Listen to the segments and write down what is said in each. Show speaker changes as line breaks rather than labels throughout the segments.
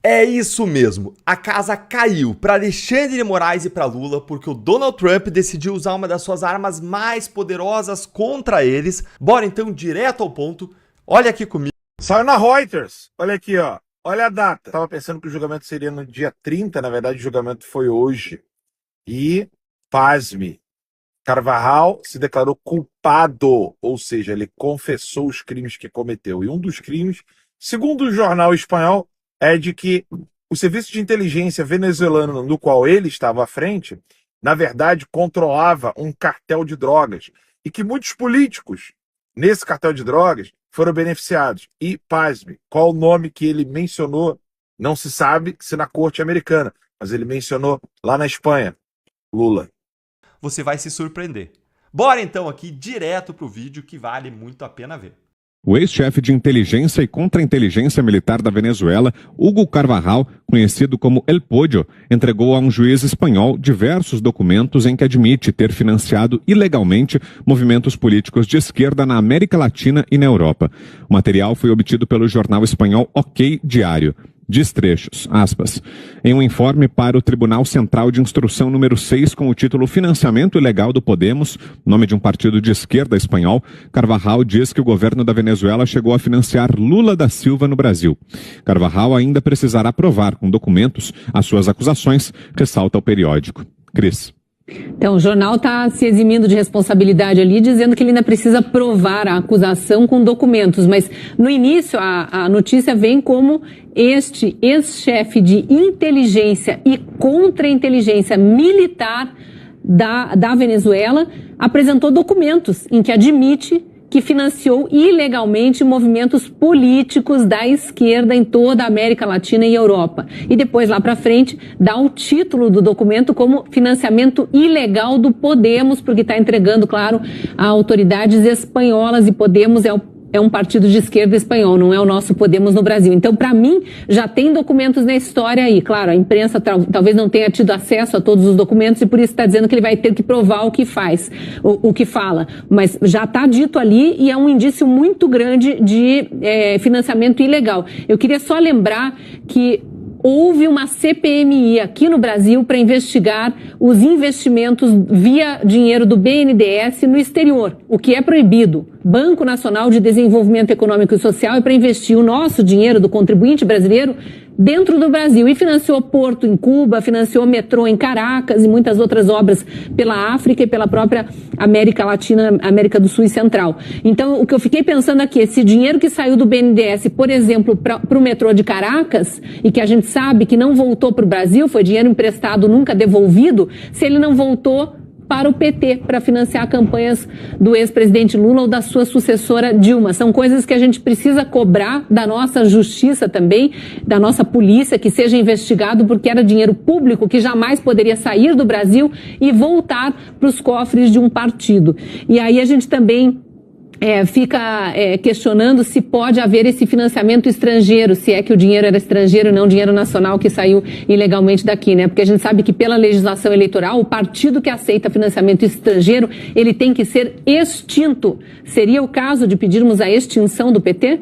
É isso mesmo, a casa caiu para Alexandre de Moraes e para Lula porque o Donald Trump decidiu usar uma das suas armas mais poderosas contra eles. Bora então direto ao ponto, olha aqui comigo.
Saiu na Reuters, olha aqui ó, olha a data. Tava pensando que o julgamento seria no dia 30, na verdade o julgamento foi hoje. E, pasme, Carvajal se declarou culpado, ou seja, ele confessou os crimes que cometeu. E um dos crimes, segundo o jornal espanhol, é de que o serviço de inteligência venezuelano no qual ele estava à frente, na verdade, controlava um cartel de drogas e que muitos políticos nesse cartel de drogas foram beneficiados. E, pasme, qual o nome que ele mencionou? Não se sabe se na corte americana, mas ele mencionou lá na Espanha, Lula.
Você vai se surpreender. Bora então aqui direto pro vídeo que vale muito a pena ver.
O ex-chefe de inteligência e contra-inteligência militar da Venezuela, Hugo Carvajal, conhecido como El Pollo, entregou a um juiz espanhol diversos documentos em que admite ter financiado ilegalmente movimentos políticos de esquerda na América Latina e na Europa. O material foi obtido pelo jornal espanhol OK Diário. Diz trechos, aspas, em um informe para o Tribunal Central de Instrução número 6 com o título Financiamento Ilegal do Podemos, nome de um partido de esquerda espanhol, Carvajal diz que o governo da Venezuela chegou a financiar Lula da Silva no Brasil. Carvajal ainda precisará provar com documentos as suas acusações, ressalta o periódico. Cris.
Então, o jornal está se eximindo de responsabilidade ali, dizendo que ele ainda precisa provar a acusação com documentos. Mas, no início, a notícia vem como este ex-chefe de inteligência e contra-inteligência militar da Venezuela apresentou documentos em que admite que financiou ilegalmente movimentos políticos da esquerda em toda a América Latina e Europa. E depois, lá para frente, dá o título do documento como financiamento ilegal do Podemos, porque está entregando, claro, a autoridades espanholas, e Podemos é um partido de esquerda espanhol, não é o nosso Podemos no Brasil. Então, para mim, já tem documentos na história aí. Claro, a imprensa talvez não tenha tido acesso a todos os documentos e por isso está dizendo que ele vai ter que provar o que faz, o que fala. Mas já está dito ali e é um indício muito grande de financiamento ilegal. Eu queria só lembrar que houve uma CPMI aqui no Brasil para investigar os investimentos via dinheiro do BNDES no exterior, o que é proibido. Banco Nacional de Desenvolvimento Econômico e Social é para investir o nosso dinheiro do contribuinte brasileiro dentro do Brasil e financiou porto em Cuba, financiou metrô em Caracas e muitas outras obras pela África e pela própria América Latina, América do Sul e Central. Então, o que eu fiquei pensando aqui, esse dinheiro que saiu do BNDES, por exemplo, para o metrô de Caracas, e que a gente sabe que não voltou para o Brasil, foi dinheiro emprestado, nunca devolvido, se ele não voltou para o PT, para financiar campanhas do ex-presidente Lula ou da sua sucessora Dilma. São coisas que a gente precisa cobrar da nossa justiça também, da nossa polícia, que seja investigado, porque era dinheiro público que jamais poderia sair do Brasil e voltar para os cofres de um partido. E aí a gente também fica questionando se pode haver esse financiamento estrangeiro, se é que o dinheiro era estrangeiro e não dinheiro nacional que saiu ilegalmente daqui, né? Porque a gente sabe que pela legislação eleitoral, o partido que aceita financiamento estrangeiro, ele tem que ser extinto. Seria o caso de pedirmos a extinção do PT?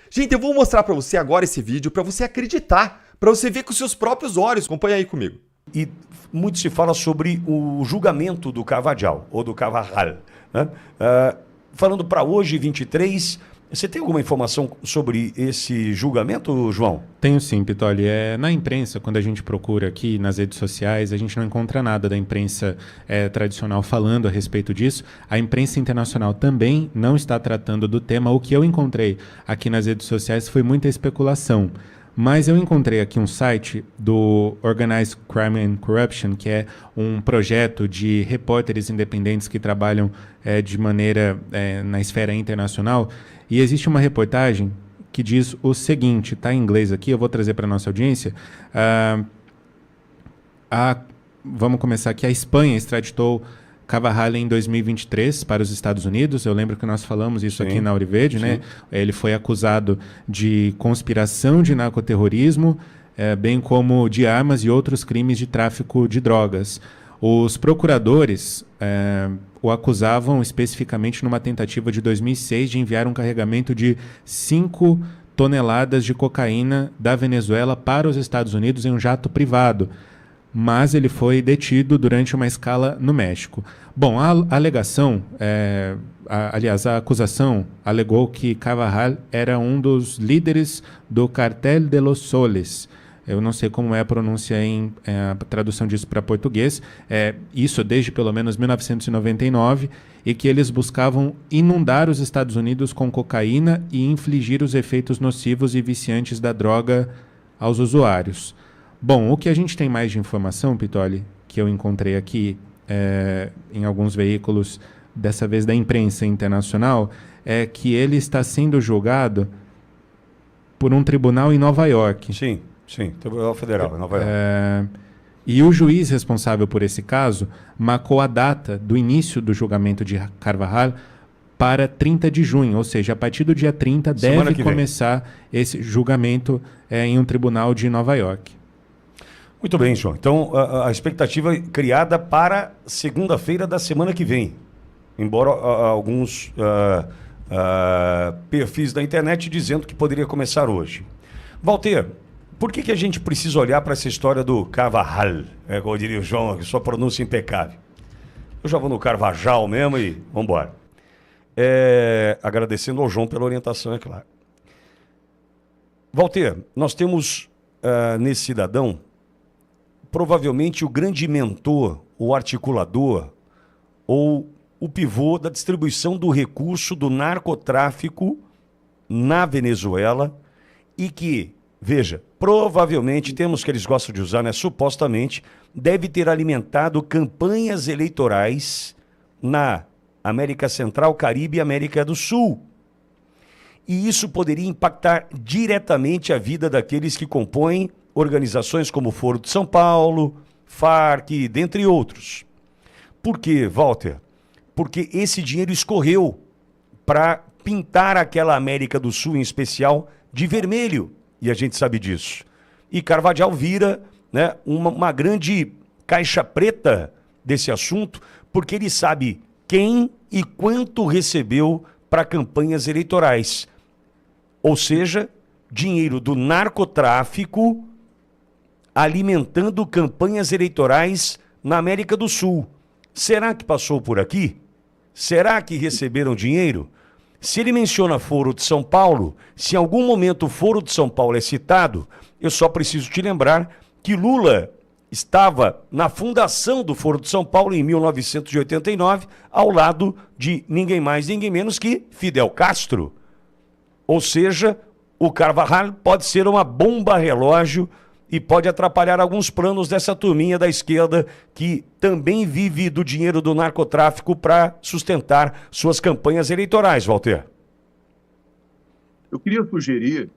Gente, eu vou mostrar para você agora esse vídeo para você acreditar, para você ver com seus próprios olhos. Acompanha aí comigo.
E muito se fala sobre o julgamento do Carvajal, ou do Carvajal, né? Falando para hoje, 23, você tem alguma informação sobre esse julgamento, João?
Tenho sim, Pitoli. Na imprensa, quando a gente procura aqui nas redes sociais, a gente não encontra nada da imprensa tradicional falando a respeito disso. A imprensa internacional também não está tratando do tema. O que eu encontrei aqui nas redes sociais foi muita especulação. Mas eu encontrei aqui um site do Organized Crime and Corruption, que é um projeto de repórteres independentes que trabalham de maneira na esfera internacional. E existe uma reportagem que diz o seguinte, está em inglês aqui, eu vou trazer para a nossa audiência. Vamos começar aqui. A Espanha extraditou Carvajal em 2023 para os Estados Unidos. Eu lembro que nós falamos isso aqui na Auriverde, né? Ele foi acusado de conspiração de narcoterrorismo, bem como de armas e outros crimes de tráfico de drogas. Os procuradores o acusavam especificamente numa tentativa de 2006 de enviar um carregamento de 5 toneladas de cocaína da Venezuela para os Estados Unidos em um jato privado, mas ele foi detido durante uma escala no México. Bom, a alegação, a acusação alegou que Carvajal era um dos líderes do Cartel de los Soles. Eu não sei como é a pronúncia a tradução disso para português. Isso desde pelo menos 1999, e que eles buscavam inundar os Estados Unidos com cocaína e infligir os efeitos nocivos e viciantes da droga aos usuários. Bom, o que a gente tem mais de informação, Pitoli, que eu encontrei aqui em alguns veículos, dessa vez da imprensa internacional, é que ele está sendo julgado por um tribunal em Nova York.
Sim, Tribunal Federal em Nova York.
E o juiz responsável por esse caso marcou a data do início do julgamento de Carvajal para 30 de junho, ou seja, a partir do dia 30 deve começar esse julgamento em um tribunal de Nova York.
Muito bem, João. Então, a expectativa é criada para segunda-feira da semana que vem. Embora alguns perfis da internet dizendo que poderia começar hoje. Walter, por que a gente precisa olhar para essa história do Carvajal? Como diria o João, sua pronúncia impecável. Eu já vou no Carvajal mesmo e vamos embora. Agradecendo ao João pela orientação, é claro. Walter, nós temos nesse cidadão provavelmente o grande mentor, o articulador ou o pivô da distribuição do recurso do narcotráfico na Venezuela e que, veja, provavelmente, temos que eles gostam de usar, né? Supostamente, deve ter alimentado campanhas eleitorais na América Central, Caribe e América do Sul. E isso poderia impactar diretamente a vida daqueles que compõem organizações como o Foro de São Paulo, FARC, dentre outros. Por quê, Walter? Porque esse dinheiro escorreu para pintar aquela América do Sul, em especial, de vermelho. E a gente sabe disso. E Carvajal vira, né, uma grande caixa preta desse assunto, porque ele sabe quem e quanto recebeu para campanhas eleitorais. Ou seja, dinheiro do narcotráfico alimentando campanhas eleitorais na América do Sul. Será que passou por aqui? Será que receberam dinheiro? Se ele menciona Foro de São Paulo, se em algum momento o Foro de São Paulo é citado, eu só preciso te lembrar que Lula estava na fundação do Foro de São Paulo em 1989, ao lado de ninguém mais, ninguém menos que Fidel Castro. Ou seja, o Carvajal pode ser uma bomba relógio e pode atrapalhar alguns planos dessa turminha da esquerda que também vive do dinheiro do narcotráfico para sustentar suas campanhas eleitorais, Walter.
Eu queria sugerir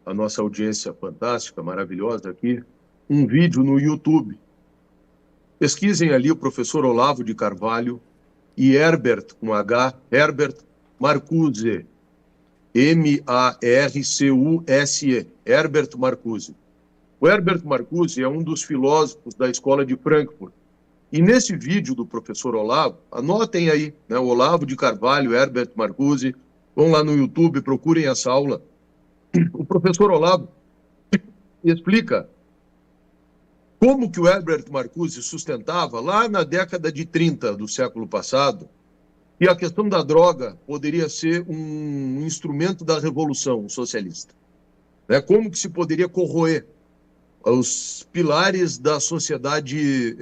à nossa audiência fantástica, maravilhosa aqui, um vídeo no YouTube. Pesquisem ali o professor Olavo de Carvalho e Herbert, com H, Herbert Marcuse, M-A-R-C-U-S-E, Herbert Marcuse. O Herbert Marcuse é um dos filósofos da Escola de Frankfurt. E nesse vídeo do professor Olavo, anotem aí, né, Olavo de Carvalho, Herbert Marcuse, vão lá no YouTube, procurem essa aula. O professor Olavo explica como que o Herbert Marcuse sustentava, lá na década de 30 do século passado, que a questão da droga poderia ser um instrumento da revolução socialista. Né? Como que se poderia corroer os pilares da sociedade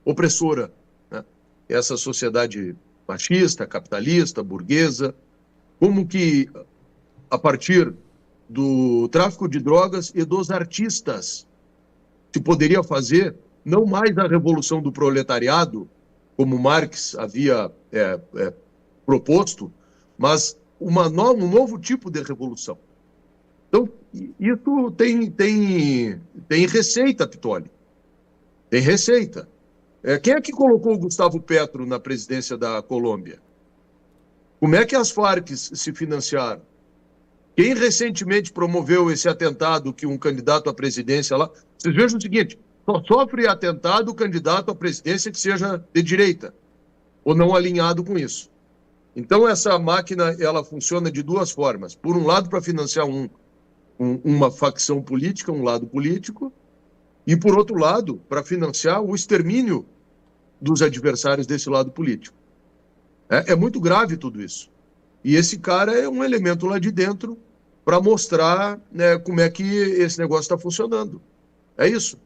opressora, né? Essa sociedade machista, capitalista, burguesa, como que a partir do tráfico de drogas e dos artistas se poderia fazer não mais a revolução do proletariado, como Marx havia proposto, mas um novo tipo de revolução. Então, isso tem receita, Pitoli. Tem receita. Quem é que colocou o Gustavo Petro na presidência da Colômbia? Como é que as Farc se financiaram? Quem recentemente promoveu esse atentado que um candidato à presidência lá... Vocês vejam o seguinte, só sofre atentado o candidato à presidência que seja de direita, ou não alinhado com isso. Então, essa máquina ela funciona de duas formas. Por um lado, para financiar uma facção política, um lado político, e, por outro lado, para financiar o extermínio dos adversários desse lado político. É muito grave tudo isso. E esse cara é um elemento lá de dentro para mostrar, né, como é que esse negócio está funcionando. É isso.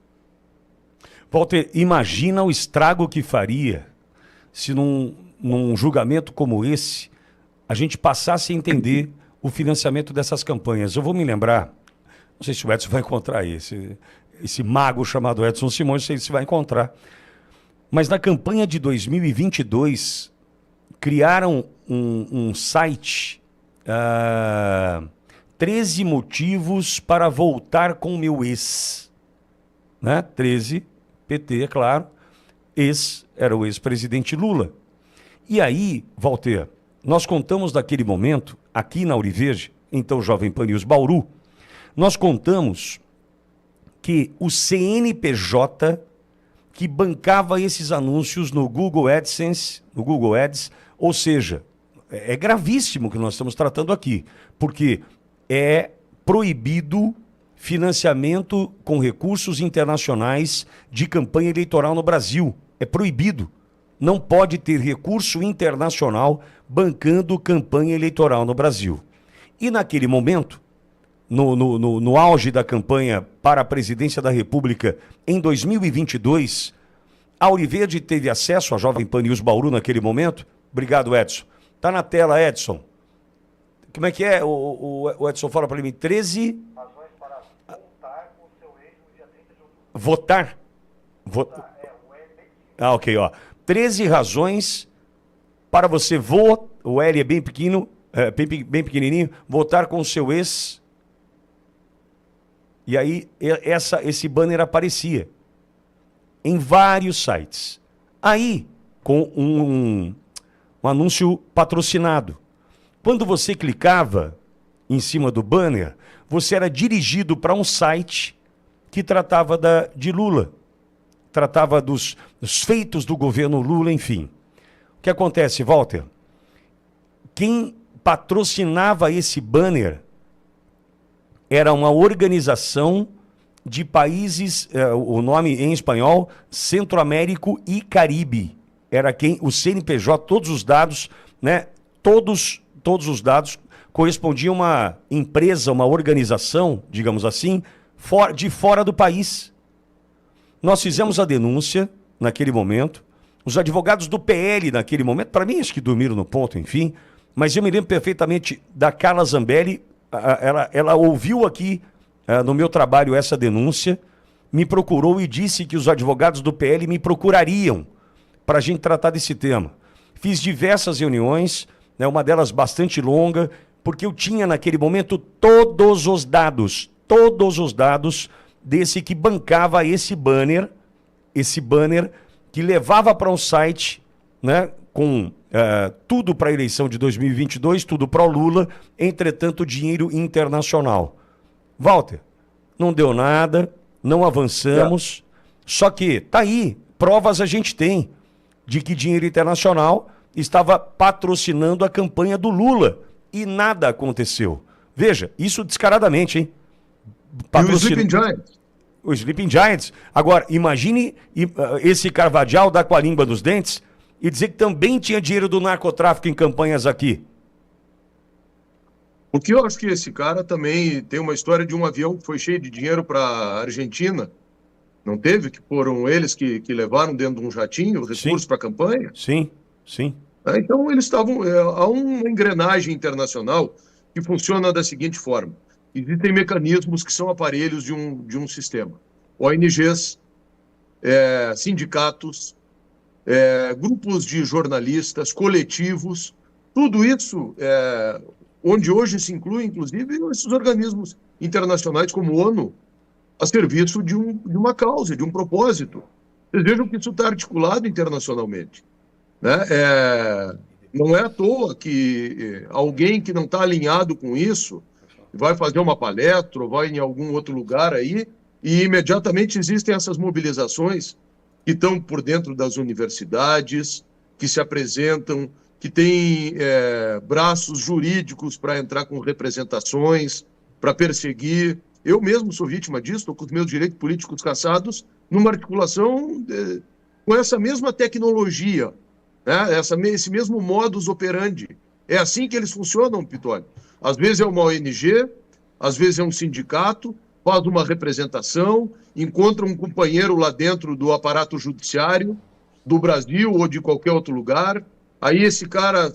Walter, imagina o estrago que faria se num julgamento como esse a gente passasse a entender o financiamento dessas campanhas. Eu vou me lembrar, não sei se o Edson vai encontrar esse mago chamado Edson Simões, não sei se vai encontrar. Mas na campanha de 2022, criaram um site, 13 motivos para voltar com meu ex. Né? 13, PT, é claro. Ex era o ex-presidente Lula. E aí, Walter, nós contamos daquele momento, aqui na Auriverde, então Jovem Pan News Bauru, nós contamos que o CNPJ que bancava esses anúncios no Google AdSense, no Google Ads, ou seja, é gravíssimo o que nós estamos tratando aqui, porque é proibido financiamento com recursos internacionais de campanha eleitoral no Brasil. É proibido. Não pode ter recurso internacional bancando campanha eleitoral no Brasil. E naquele momento, no auge da campanha para a presidência da República em 2022, a Auriverde teve acesso à Jovem Pan News Bauru naquele momento. Obrigado, Edson. Está na tela, Edson. Como é que é? O Edson fala para mim. 13... razões para voltar com o seu ex no dia 30 de outubro. Votar? Ah, ok, ó. 13 razões para você o L é bem pequeno, bem pequenininho, votar com o seu ex. E aí esse banner aparecia em vários sites. Aí, com um anúncio patrocinado. Quando você clicava em cima do banner, você era dirigido para um site que tratava de Lula. Tratava dos feitos do governo Lula, enfim. O que acontece, Walter? Quem patrocinava esse banner era uma organização de países, o nome em espanhol, Centro-Américo e Caribe. Era o CNPJ, todos os dados, né? Todos os dados correspondiam a uma empresa, uma organização, digamos assim, de fora do país. Nós fizemos a denúncia naquele momento, os advogados do PL naquele momento, para mim acho que dormiram no ponto, enfim, mas eu me lembro perfeitamente da Carla Zambelli, ela ouviu aqui no meu trabalho essa denúncia, me procurou e disse que os advogados do PL me procurariam para a gente tratar desse tema. Fiz diversas reuniões, né, uma delas bastante longa, porque eu tinha naquele momento todos os dados desse que bancava esse banner que levava para um site, né, com tudo para a eleição de 2022, tudo para o Lula, entretanto dinheiro internacional. Walter, não deu nada, não avançamos, só que tá aí, provas a gente tem de que dinheiro internacional estava patrocinando a campanha do Lula e nada aconteceu. Veja, isso descaradamente, hein?
E o Sleeping Giants.
O Sleeping Giants. Agora, imagine esse Carvajal dar com a língua dos dentes e dizer que também tinha dinheiro do narcotráfico em campanhas aqui.
Porque eu acho que esse cara também tem uma história de um avião que foi cheio de dinheiro para a Argentina. Não teve? Que foram eles que levaram dentro de um jatinho recursos para a campanha?
Sim, sim.
Então, eles estavam... há uma engrenagem internacional que funciona da seguinte forma. Existem mecanismos que são aparelhos de um sistema. ONGs, sindicatos, grupos de jornalistas, coletivos, tudo isso, onde hoje se inclui, inclusive, esses organismos internacionais como a ONU, a serviço de uma causa, de um propósito. Vocês vejam que isso está articulado internacionalmente. Né? Não é à toa que alguém que não está alinhado com isso vai fazer uma palestra ou vai em algum outro lugar aí e imediatamente existem essas mobilizações que estão por dentro das universidades, que se apresentam, que tem braços jurídicos para entrar com representações, para perseguir. Eu mesmo sou vítima disso, estou com os meus direitos políticos cassados numa articulação com essa mesma tecnologia, né? Esse mesmo modus operandi. É assim que eles funcionam, Pitoli. Às vezes é uma ONG, às vezes é um sindicato, faz uma representação, encontra um companheiro lá dentro do aparato judiciário do Brasil ou de qualquer outro lugar. Aí esse cara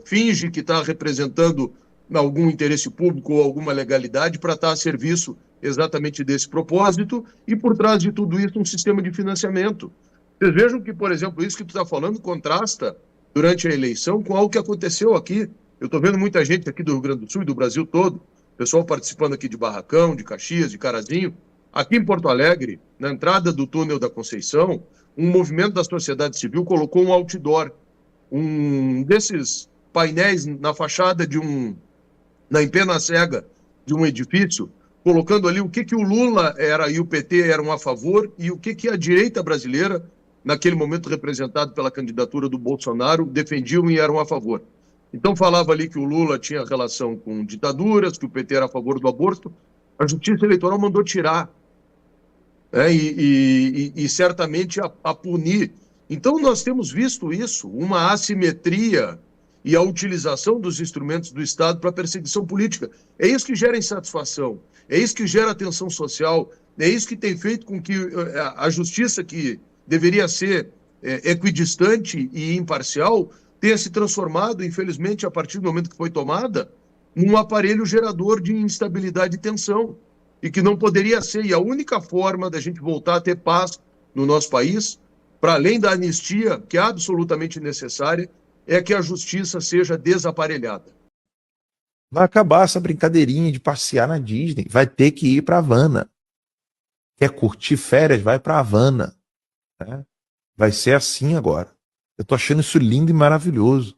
finge que está representando algum interesse público ou alguma legalidade para estar a serviço exatamente desse propósito, e por trás de tudo isso um sistema de financiamento. Vocês vejam que, por exemplo, isso que tu está falando contrasta durante a eleição com algo que aconteceu aqui. Eu estou vendo muita gente aqui do Rio Grande do Sul e do Brasil todo, pessoal participando aqui de Barracão, de Caxias, de Carazinho. Aqui em Porto Alegre, na entrada do túnel da Conceição, um movimento da sociedade civil colocou um outdoor, um desses painéis na fachada na empena cega de um edifício, colocando ali o que o Lula era e o PT eram a favor e o que a direita brasileira, naquele momento representado pela candidatura do Bolsonaro, defendiam e eram a favor. Então falava ali que o Lula tinha relação com ditaduras, que o PT era a favor do aborto. A Justiça Eleitoral mandou tirar, né, e certamente a punir. Então nós temos visto isso, uma assimetria e a utilização dos instrumentos do Estado para perseguição política. É isso que gera insatisfação, é isso que gera tensão social, é isso que tem feito com que a justiça, que deveria ser equidistante e imparcial, tenha se transformado, infelizmente, a partir do momento que foi tomada, num aparelho gerador de instabilidade e tensão, e que não poderia ser. E a única forma da gente voltar a ter paz no nosso país, para além da anistia, que é absolutamente necessária, é que a justiça seja desaparelhada.
Vai acabar essa brincadeirinha de passear na Disney. Vai ter que ir para Havana. Quer curtir férias? Vai para Havana. Né? Vai ser assim agora. Eu tô achando isso lindo e maravilhoso.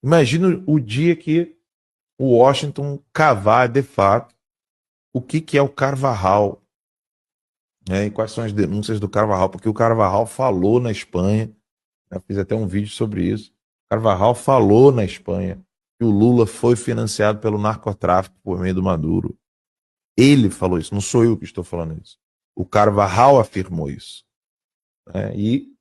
Imagina o dia que o Washington cavar, de fato, o que é o Carvajal. E quais são as denúncias do Carvajal. Porque o Carvajal falou na Espanha. Eu fiz até um vídeo sobre isso. Carvajal falou na Espanha que o Lula foi financiado pelo narcotráfico por meio do Maduro. Ele falou isso, não sou eu que estou falando isso. O Carvajal afirmou isso. E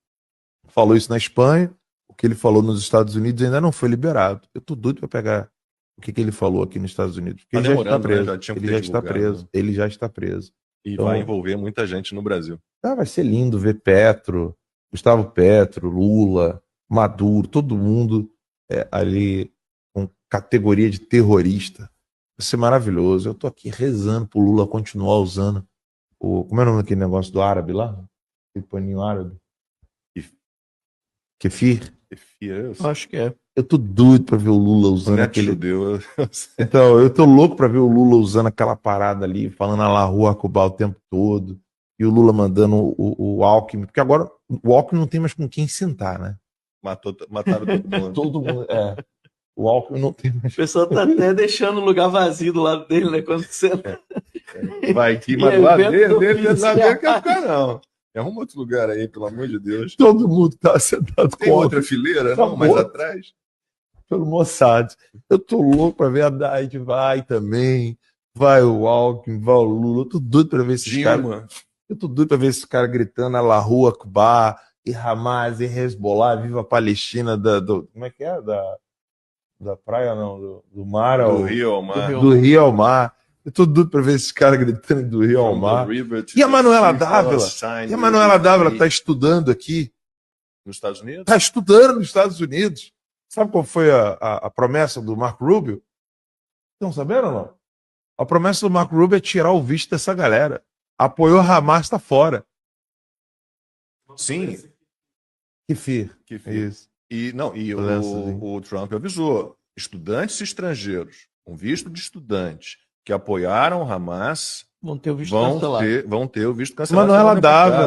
falou isso na Espanha. O que ele falou nos Estados Unidos ainda não foi liberado. Eu tô doido para pegar o que ele falou aqui nos Estados Unidos. Porque ele já está preso. Ele já está preso. Ele já está preso.
E então, vai envolver muita gente no Brasil.
Vai ser lindo ver Petro, Gustavo Petro, Lula, Maduro, todo mundo ali com categoria de terrorista. Vai ser maravilhoso. Eu tô aqui rezando pro Lula continuar usando como é o nome daquele negócio do árabe lá? Aquele paninho árabe. Kefir?
Kefir,
acho que é. Eu tô doido pra ver o Lula usando aquele...
Judeu.
Então, eu tô louco pra ver o Lula usando aquela parada ali, falando a la rua Cuba o tempo todo. E o Lula mandando o Alckmin. Porque agora o Alckmin não tem mais com quem sentar, né?
Mataram todo mundo.
Todo mundo, O Alckmin não tem mais.
O pessoal tá até deixando o lugar vazio do lado dele, né? Quando você...
Vai aqui, mas do lado dele não quer ficar, não. Arruma outro lugar aí, pelo amor de Deus.
Todo mundo tá sentado
com outra fileira, não, mais atrás.
Pelo Mossad. Eu tô louco pra ver a Haddad, vai também. Vai o Alckmin, vai o Lula. Eu tô doido pra ver esses caras. Eu tô doido pra ver esses caras gritando a la rua Cuba, e Hamas, e Hezbollah, viva a Palestina como é que é? Da praia, não, do mar
do Rio ao mar.
Do Rio ao mar. Eu tô doido pra ver esses caras gritando do Rio ao mar. E a Manuela Dávila? E a Manuela Dávila tá estudando aqui.
Nos Estados Unidos?
Tá estudando nos Estados Unidos. Sabe qual foi a promessa do Marco Rubio? Estão sabendo ou não? A promessa do Marco Rubio é tirar o visto dessa galera. Apoiou Hamas, tá fora.
Sim.
Kefir.
Isso. E o Trump avisou: estudantes estrangeiros com visto de estudante que apoiaram o Hamas
vão ter o visto cancelado.
Vão ter o visto cancelado.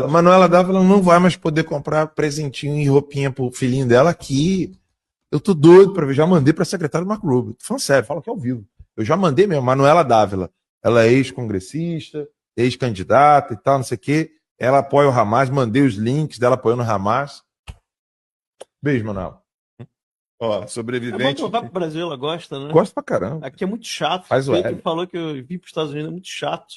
Manuela Dávila não vai mais poder comprar presentinho e roupinha pro filhinho dela aqui. Eu tô doido pra ver. Já mandei pra secretária do Marco Rubio. Tô falando sério, fala aqui ao vivo. Eu já mandei mesmo. Manuela Dávila. Ela é ex-congressista, ex-candidata e tal, não sei o quê. Ela apoia o Hamas. Mandei os links dela apoiando o Hamas. Beijo, Manuela.
Ó,
É bom
sobrevivente.
que eu vá pro Brasil, ela gosta, né?
Gosta pra caramba.
Aqui é muito chato.
Faz o
Ele
L.
falou que eu vim pros Estados Unidos, é muito chato.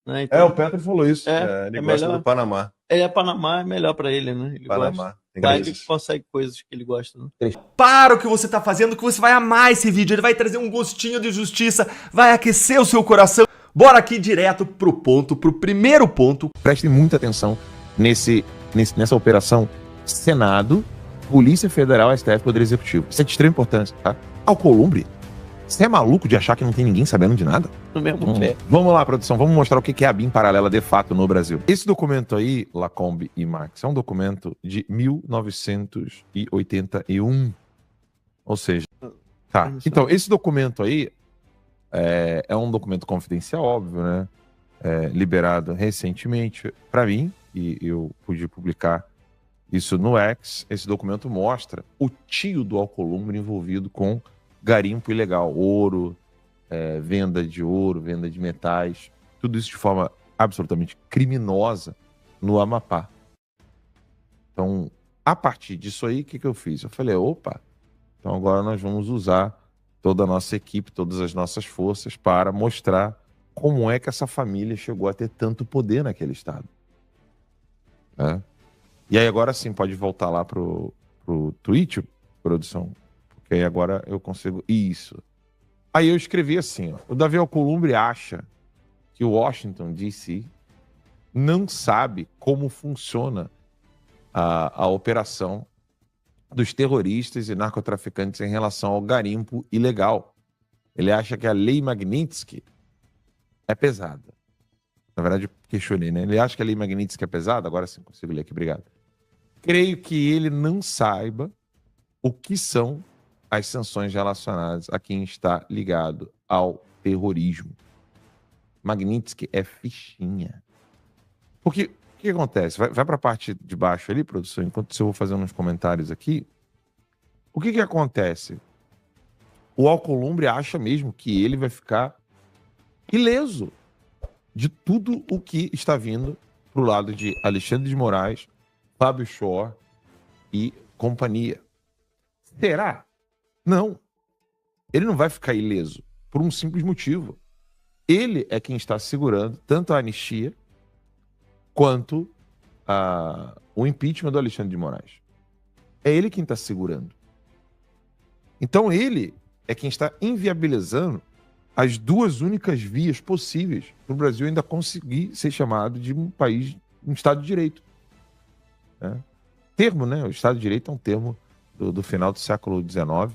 Né?
É,
Então,
o Petro falou isso. Ele
é
gosta
melhor.
do Panamá.
Panamá é melhor pra ele, né? Ele
Panamá.
gosta.
Tem
Lá
coisas.
ele consegue coisas que ele gosta, né?
Para o que você tá fazendo, que você vai amar esse vídeo. Ele vai trazer um gostinho de justiça, vai aquecer o seu coração. Bora aqui direto pro ponto, pro primeiro ponto.
Prestem muita atenção nessa operação Senado, Polícia Federal, STF, Poder Executivo. Isso é de extrema importância, tá? Alcolumbre, você é maluco de achar que não tem ninguém sabendo de nada?
No mesmo pé.
Vamos lá, produção, vamos mostrar o que é a BIM paralela de fato no Brasil. Esse documento aí, Lacombe e Max, é um documento de 1981. Ou seja, tá. Então, esse documento aí é um documento confidencial, óbvio, né? Liberado recentemente para mim, e eu pude publicar isso no X. Esse documento mostra o tio do Alcolumbre envolvido com garimpo ilegal, ouro, venda de ouro, venda de metais, tudo isso de forma absolutamente criminosa no Amapá. Então, a partir disso aí, o que eu fiz? Eu falei, opa, então agora nós vamos usar toda a nossa equipe, todas as nossas forças para mostrar como é que essa família chegou a ter tanto poder naquele estado. E aí agora sim, pode voltar lá pro Twitch, produção, porque aí agora eu consigo... Isso. Aí eu escrevi assim, ó, o Davi Alcolumbre acha que o Washington DC não sabe como funciona a operação dos terroristas e narcotraficantes em relação ao garimpo ilegal. Ele acha que a lei Magnitsky é pesada. Na verdade, eu questionei, né? Ele acha que a lei Magnitsky é pesada? Agora sim, consigo ler aqui, obrigado. Creio que ele não saiba o que são as sanções relacionadas a quem está ligado ao terrorismo. Magnitsky é fichinha. Porque o que acontece? Vai para a parte de baixo ali, produção, enquanto eu vou fazendo uns comentários aqui. O que acontece? O Alcolumbre acha mesmo que ele vai ficar ileso de tudo o que está vindo pro lado de Alexandre de Moraes, Fábio Shor e companhia. Será? Não. Ele não vai ficar ileso por um simples motivo. Ele é quem está segurando tanto a anistia quanto o impeachment do Alexandre de Moraes. É ele quem está segurando. Então ele é quem está inviabilizando as duas únicas vias possíveis para o Brasil ainda conseguir ser chamado de um país, um Estado de Direito. Termo, né? O Estado de Direito é um termo do final do século XIX,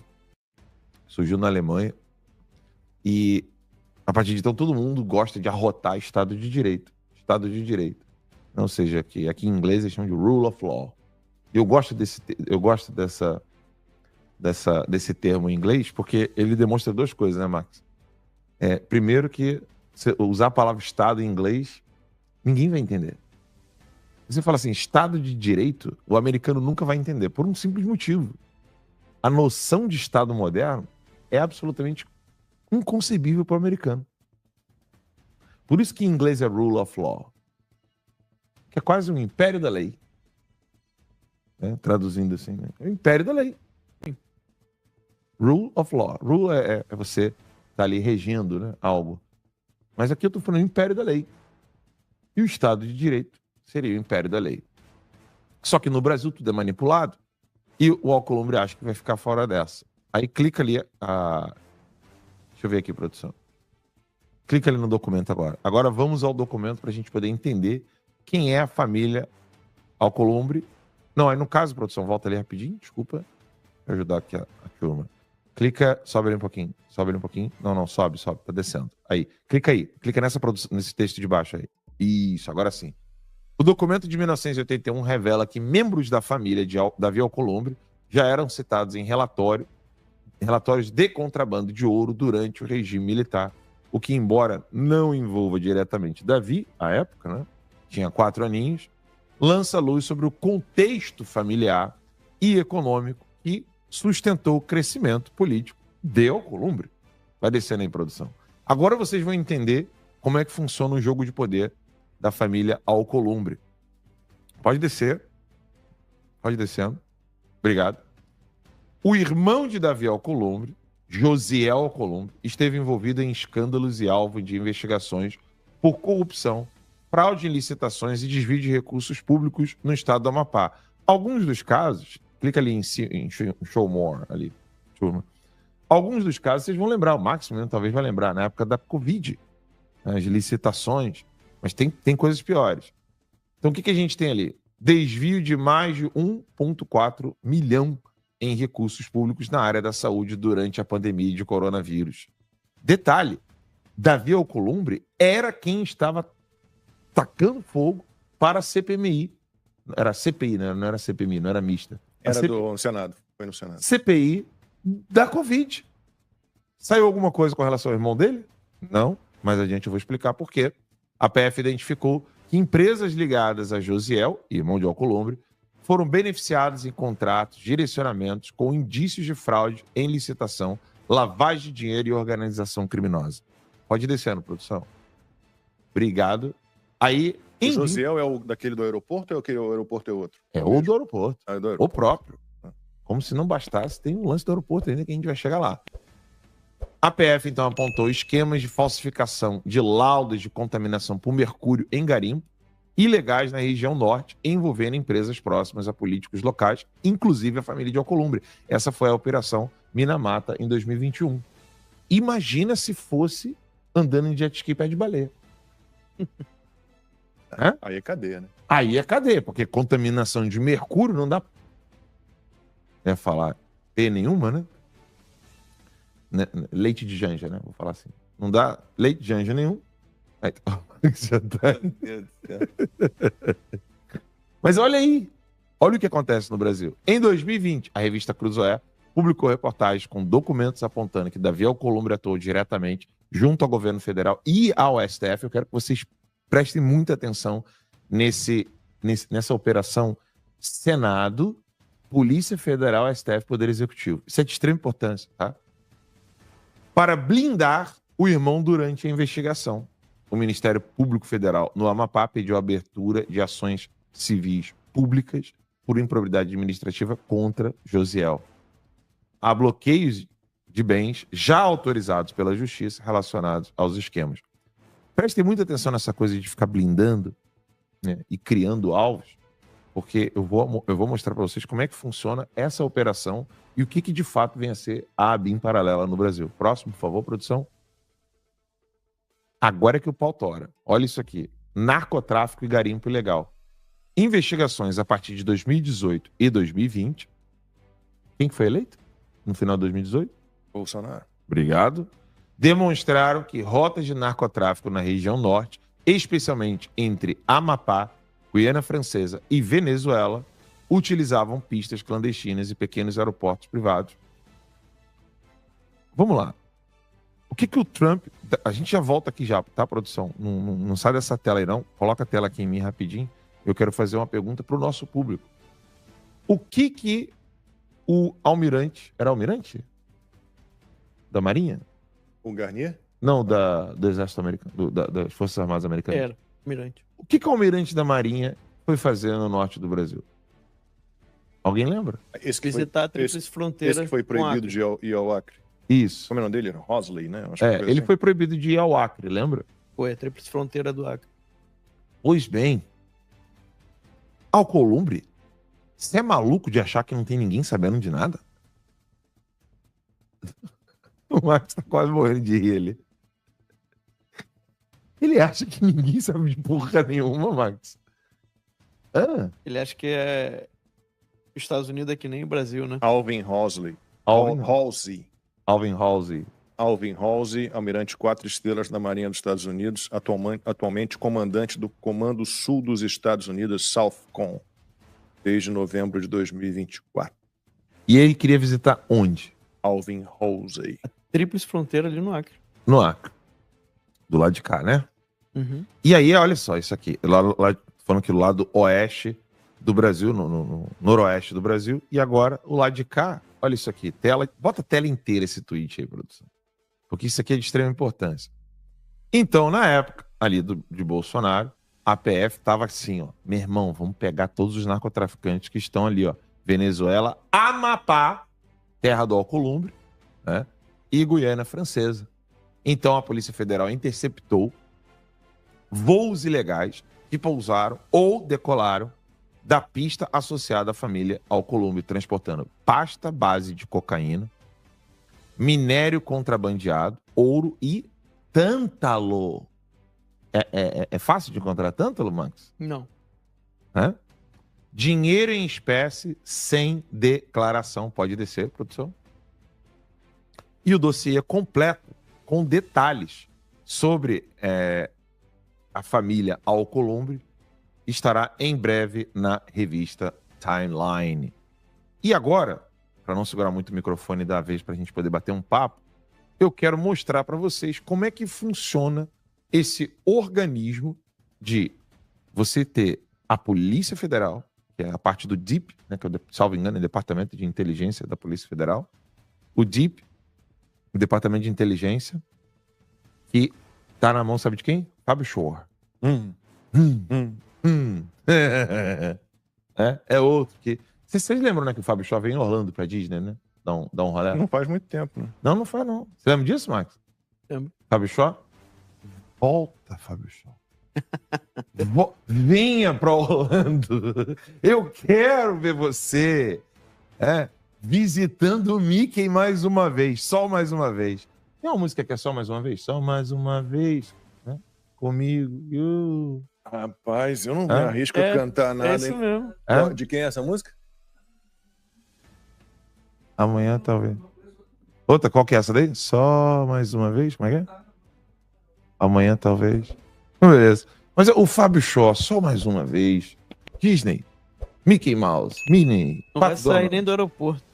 surgiu na Alemanha, e a partir de então todo mundo gosta de arrotar Estado de Direito. Estado de Direito. Ou seja, que aqui em inglês eles chamam de rule of law. Eu gosto desse termo em inglês porque ele demonstra duas coisas, né, Max? Primeiro que usar a palavra Estado em inglês, ninguém vai entender. Você fala assim, Estado de Direito, o americano nunca vai entender, por um simples motivo. A noção de Estado moderno é absolutamente inconcebível para o americano. Por isso que em inglês é rule of law, que é quase um império da lei. Traduzindo assim, né? É o império da lei. Rule of law. Rule é você estar ali regendo, né, algo. Mas aqui eu estou falando império da lei. E o Estado de Direito seria o império da lei. Só que no Brasil tudo é manipulado e o Alcolumbre acha que vai ficar fora dessa. Aí clica ali Deixa eu ver aqui, produção. Clica ali no documento agora. Agora vamos ao documento para a gente poder entender quem é a família Alcolumbre. Não, aí no caso, produção, volta ali rapidinho, desculpa. Vou ajudar aqui a turma. Clica, sobe ali um pouquinho. Sobe ali um pouquinho. Não, sobe, tá descendo. Aí, clica aí. Clica nesse texto de baixo aí. Isso, agora sim. O documento de 1981 revela que membros da família de Davi Alcolumbre já eram citados em relatórios de contrabando de ouro durante o regime militar, o que, embora não envolva diretamente Davi, à época, né, tinha 4 aninhos, lança luz sobre o contexto familiar e econômico que sustentou o crescimento político de Alcolumbre. Vai descendo em produção. Agora vocês vão entender como é que funciona o jogo de poder da família Alcolumbre. Pode descer. Pode descendo. Obrigado. O irmão de Davi Alcolumbre, Josiel Alcolumbre, esteve envolvido em escândalos e alvo de investigações por corrupção, fraude em licitações e desvio de recursos públicos no estado do Amapá. Alguns dos casos, clica ali em Show More, ali, turma. Alguns dos casos vocês vão lembrar, o Máximo mesmo talvez vai lembrar, na época da Covid, as licitações, mas tem coisas piores. Então o que a gente tem ali? Desvio de mais de 1,4 milhão em recursos públicos na área da saúde durante a pandemia de coronavírus. Detalhe, Davi Alcolumbre era quem estava tacando fogo para a CPMI. Era CPI, né? Não era CPMI, não era mista.
Era do Senado, foi no Senado.
CPI da Covid. Saiu alguma coisa com relação ao irmão dele? Não, mas a gente vai explicar por quê. A PF identificou que empresas ligadas a Josiel, irmão de Alcolumbre, foram beneficiadas em contratos, direcionamentos com indícios de fraude em licitação, lavagem de dinheiro e organização criminosa. Pode ir descendo, produção. Obrigado. Aí,
O Josiel é o daquele do aeroporto ou o aeroporto é outro?
É o do aeroporto.
Ah, é do
O
aeroporto.
próprio. Como se não bastasse, tem um lance do aeroporto ainda que a gente vai chegar lá. A PF, então, apontou esquemas de falsificação de laudas de contaminação por mercúrio em garimpo ilegais na região norte, envolvendo empresas próximas a políticos locais, inclusive a família de Alcolumbre. Essa foi a Operação Minamata em 2021. Imagina se fosse andando em jet ski pé de baleia.
Aí é cadeia, né?
Aí é cadeia, porque contaminação de mercúrio não dá... É falar P nenhuma, né? Leite de janja, né? Vou falar assim. Não dá leite de janja nenhum. Aí,
Meu Deus do céu.
Mas olha aí. Olha o que acontece no Brasil. Em 2020, a revista Cruzoé publicou reportagens com documentos apontando que Davi Alcolumbre atuou diretamente junto ao governo federal e ao STF. Eu quero que vocês prestem muita atenção nessa operação Senado, Polícia Federal, STF, Poder Executivo. Isso é de extrema importância, tá? Para blindar o irmão durante a investigação. O Ministério Público Federal no Amapá pediu a abertura de ações civis públicas por improbidade administrativa contra Josiel. Há bloqueios de bens já autorizados pela Justiça relacionados aos esquemas. Prestem muita atenção nessa coisa de ficar blindando, né, e criando alvos, porque eu vou mostrar para vocês como é que funciona essa operação e o que de fato vem a ser a ABIN paralela no Brasil. Próximo, por favor, produção. Agora é que o pau tora. Olha isso aqui. Narcotráfico e garimpo ilegal. Investigações a partir de 2018 e 2020. Quem que foi eleito no final de 2018?
Bolsonaro.
Obrigado. Demonstraram que rotas de narcotráfico na região norte, especialmente entre Amapá, Guiana Francesa e Venezuela, utilizavam pistas clandestinas e pequenos aeroportos privados. Vamos lá. O que o Trump... A gente já volta aqui já, tá, produção? Não sai dessa tela aí, não. Coloca a tela aqui em mim rapidinho. Eu quero fazer uma pergunta para o nosso público. O que o almirante... Era almirante? Da Marinha?
O Garnier?
Não, do Exército Americano, das Forças Armadas Americanas.
Era, almirante.
O que o almirante da Marinha foi fazer no norte do Brasil? Alguém lembra?
Esse que
Visitar a Tríplice Fronteira.
Esse que foi proibido de ir ao Acre.
Isso.
Como é o nome dele? Era Hosley, né? Acho que
Ele
assim.
foi proibido de ir ao Acre, lembra?
Foi a Tríplice Fronteira do Acre.
Pois bem, Alcolumbre, você é maluco de achar que não tem ninguém sabendo de nada? O Marcos tá quase morrendo de rir ali. Ele acha que ninguém sabe de porra nenhuma, Marcos.
Ele acha que os Estados Unidos é que nem o Brasil, né?
Alvin Hosley.
Alvin
Halsey.
Halsey.
Alvin Halsey, almirante 4 estrelas da Marinha dos Estados Unidos, atualmente comandante do Comando Sul dos Estados Unidos, SOUTHCOM, desde novembro de 2024.
E ele queria visitar onde?
Alvin Halsey.
Tríplice Fronteira ali no Acre.
No Acre. Do lado de cá, né?
Uhum.
E aí, olha só, isso aqui. Lá falando que do lado oeste do Brasil, no noroeste do Brasil. E agora, o lado de cá, olha isso aqui. Bota a tela inteira esse tweet aí, produção. Porque isso aqui é de extrema importância. Então, na época ali de Bolsonaro, a PF tava assim, ó. Meu irmão, vamos pegar todos os narcotraficantes que estão ali, ó. Venezuela, Amapá, terra do Alcolumbre, né, e Guiana Francesa. Então a Polícia Federal interceptou voos ilegais que pousaram ou decolaram da pista associada à família Alcolumbre, transportando pasta base de cocaína, minério contrabandeado, ouro e tântalo. É fácil de encontrar tântalo, Max?
Não.
Hã? Dinheiro em espécie sem declaração. Pode descer, produção. E o dossiê completo, com detalhes sobre a família Alcolumbre, estará em breve na revista Timeline. E agora, para não segurar muito o microfone da vez para a gente poder bater um papo, eu quero mostrar para vocês como é que funciona esse organismo de você ter a Polícia Federal, que é a parte do DIP, né, que é, salvo engano, é o Departamento de Inteligência da Polícia Federal, o DIP, o Departamento de Inteligência, que tá na mão, sabe de quem? Fábio Shore. É outro que... Vocês lembram, né, que o Fábio Shore veio em Orlando pra Disney, né? Dá um rolê.
Não faz muito tempo, né?
Não faz, não. Você lembra disso, Max?
Lembro.
Fábio Shore? Volta, Fábio Shore. Venha pra Orlando. Eu quero ver você visitando o Mickey mais uma vez. Só mais uma vez. Tem uma música que é só mais uma vez? Só mais uma vez. Né? Comigo.
Rapaz, eu não me arrisco a cantar nada.
É isso mesmo.
De quem é essa música?
Amanhã, talvez. Outra, qual que é essa daí? Só mais uma vez? Como é que é? Amanhã, talvez. Beleza. Mas o Fábio Shore, só mais uma vez. Disney, Mickey Mouse, Minnie.
Não vai sair nem do aeroporto.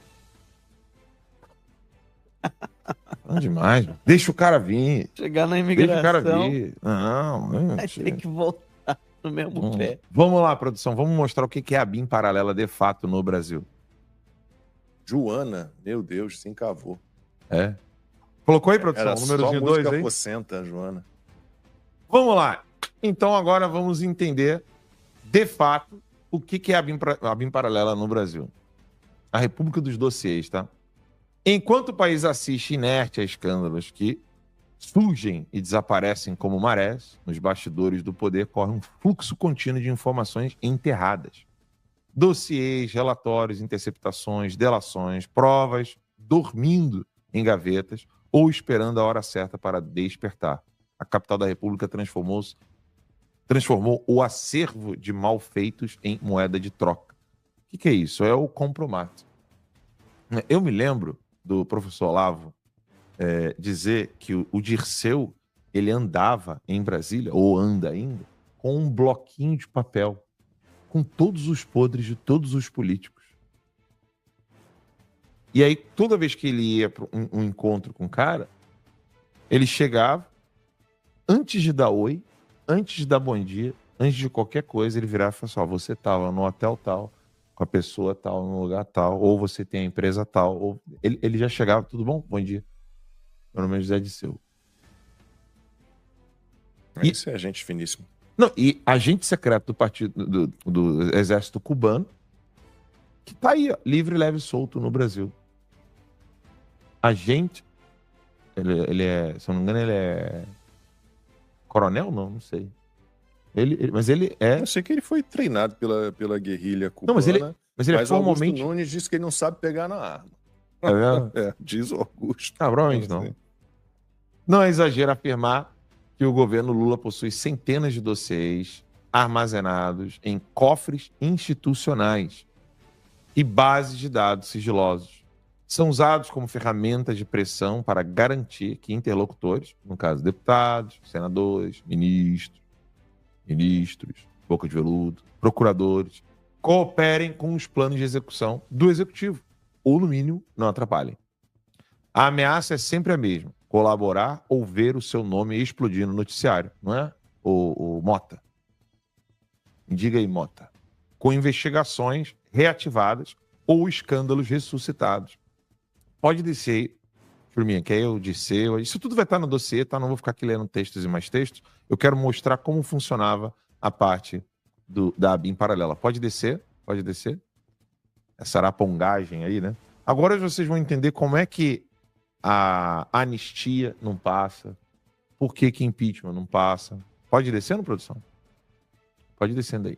Não demais. Deixa o cara vir.
Chegar na imigração.
Deixa o cara vir. Não.
Vai ter que voltar no mesmo pé.
Vamos lá, produção. Vamos mostrar o que é a BIM paralela de fato no Brasil.
Joana, meu Deus, se encavou.
Colocou aí, produção?
Era
Númerozinho
só
2
música
aí?
porcenta, Joana.
Vamos lá. Então agora vamos entender, de fato, o que é a BIM paralela no Brasil. A República dos Dossiês, tá? Enquanto o país assiste inerte a escândalos que surgem e desaparecem como marés, nos bastidores do poder corre um fluxo contínuo de informações enterradas. Dossiês, relatórios, interceptações, delações, provas, dormindo em gavetas ou esperando a hora certa para despertar. A capital da República transformou o acervo de malfeitos em moeda de troca. O que é isso? É o compromato. Eu me lembro do professor Olavo dizer que o Dirceu ele andava em Brasília, ou anda ainda, com um bloquinho de papel com todos os podres de todos os políticos. E aí, toda vez que ele ia para um encontro com o cara, ele chegava, antes de dar oi, antes de dar bom dia, antes de qualquer coisa, ele virava e falava assim, você estava no hotel tal, com a pessoa tal, no lugar tal, ou você tem a empresa tal. Ou... Ele já chegava, tudo bom? Bom dia. Meu nome é José Disseu.
Isso é gente finíssima.
Não, e agente secreto do partido do exército cubano, que tá aí, ó, livre, leve e solto no Brasil. Agente, ele é, se eu não me engano, ele é coronel? Não sei. Mas ele é...
Eu sei que ele foi treinado pela guerrilha cubana,
não, mas ele é formalmente...
Augusto Nunes disse que ele não sabe pegar na arma.
É mesmo?
Diz o Augusto.
Provavelmente não. Não é exagero afirmar que o governo Lula possui centenas de dossiês armazenados em cofres institucionais e bases de dados sigilosos. São usados como ferramentas de pressão para garantir que interlocutores, no caso deputados, senadores, ministros, boca de veludo, procuradores, cooperem com os planos de execução do executivo, ou, no mínimo, não atrapalhem. A ameaça é sempre a mesma: colaborar ou ver o seu nome explodir no noticiário, não é? O Mota. Diga aí, Mota. Com investigações reativadas ou escândalos ressuscitados. Pode descer aí, turminha, que aí eu disse, isso tudo vai estar no dossiê, tá? Não vou ficar aqui lendo textos e mais textos. Eu quero mostrar como funcionava a parte da BIM paralela. Pode descer, pode descer. Essa arapongagem aí, né? Agora vocês vão entender como é que a anistia não passa, por que que impeachment não passa. Pode ir descendo, produção? Pode ir descendo aí.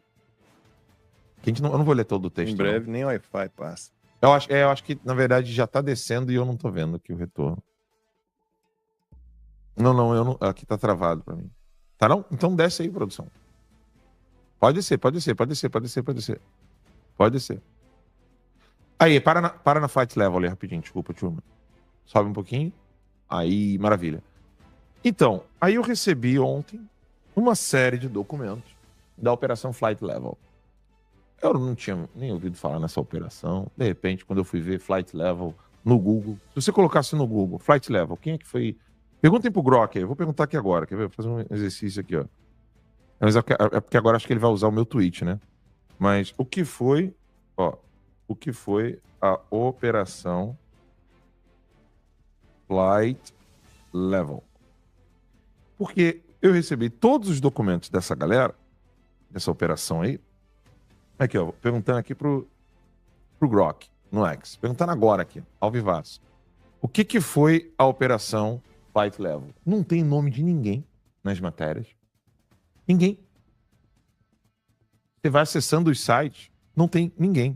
Que eu não vou ler todo o texto.
Em breve, nem Wi-Fi passa.
Eu acho que, na verdade, já tá descendo e eu não tô vendo aqui o retorno. Não, eu não. Aqui tá travado pra mim. Tá não? Então desce aí, produção. Pode descer. Pode descer. Aí, para na flight level ali rapidinho, desculpa, turma. Sobe um pouquinho. Aí, maravilha. Então, aí eu recebi ontem uma série de documentos da Operação Flight Level. Eu não tinha nem ouvido falar nessa operação. De repente, quando eu fui ver Flight Level no Google, se você colocasse no Google, Flight Level, quem é que foi? Perguntem pro Grok aí, eu vou perguntar aqui agora, quer ver? Vou fazer um exercício aqui, ó. Mas é porque agora acho que ele vai usar o meu tweet, né? Mas o que foi a Operação Flight Level? Porque eu recebi todos os documentos dessa galera, dessa operação aí. Aqui, ó, perguntando aqui pro Grok, no X. Perguntando agora aqui, ao vivaço. O que foi a Operação Flight Level? Não tem nome de ninguém nas matérias. Ninguém. Você vai acessando os sites, não tem ninguém.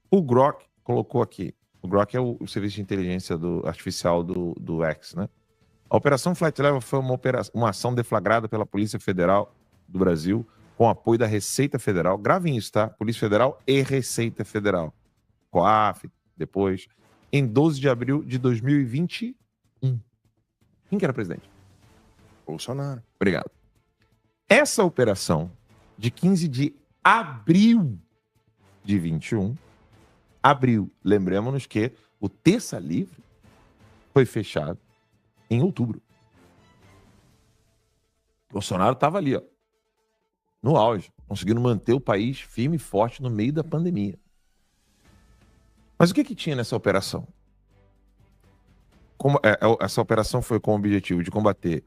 O Grok colocou aqui. O Grok é o serviço de inteligência artificial do X, né? A Operação Flight Level foi uma ação deflagrada pela Polícia Federal do Brasil com apoio da Receita Federal. Gravem isso, tá? Polícia Federal e Receita Federal. COAF, depois. Em 12 de abril de 2021. Quem que era presidente?
Bolsonaro.
Obrigado. Essa operação de 15 de abril de 21, lembremos-nos que o Terça Livre foi fechado em outubro. Bolsonaro estava ali, ó, no auge, conseguindo manter o país firme e forte no meio da pandemia. Mas o que tinha nessa operação? Essa operação foi com o objetivo de combater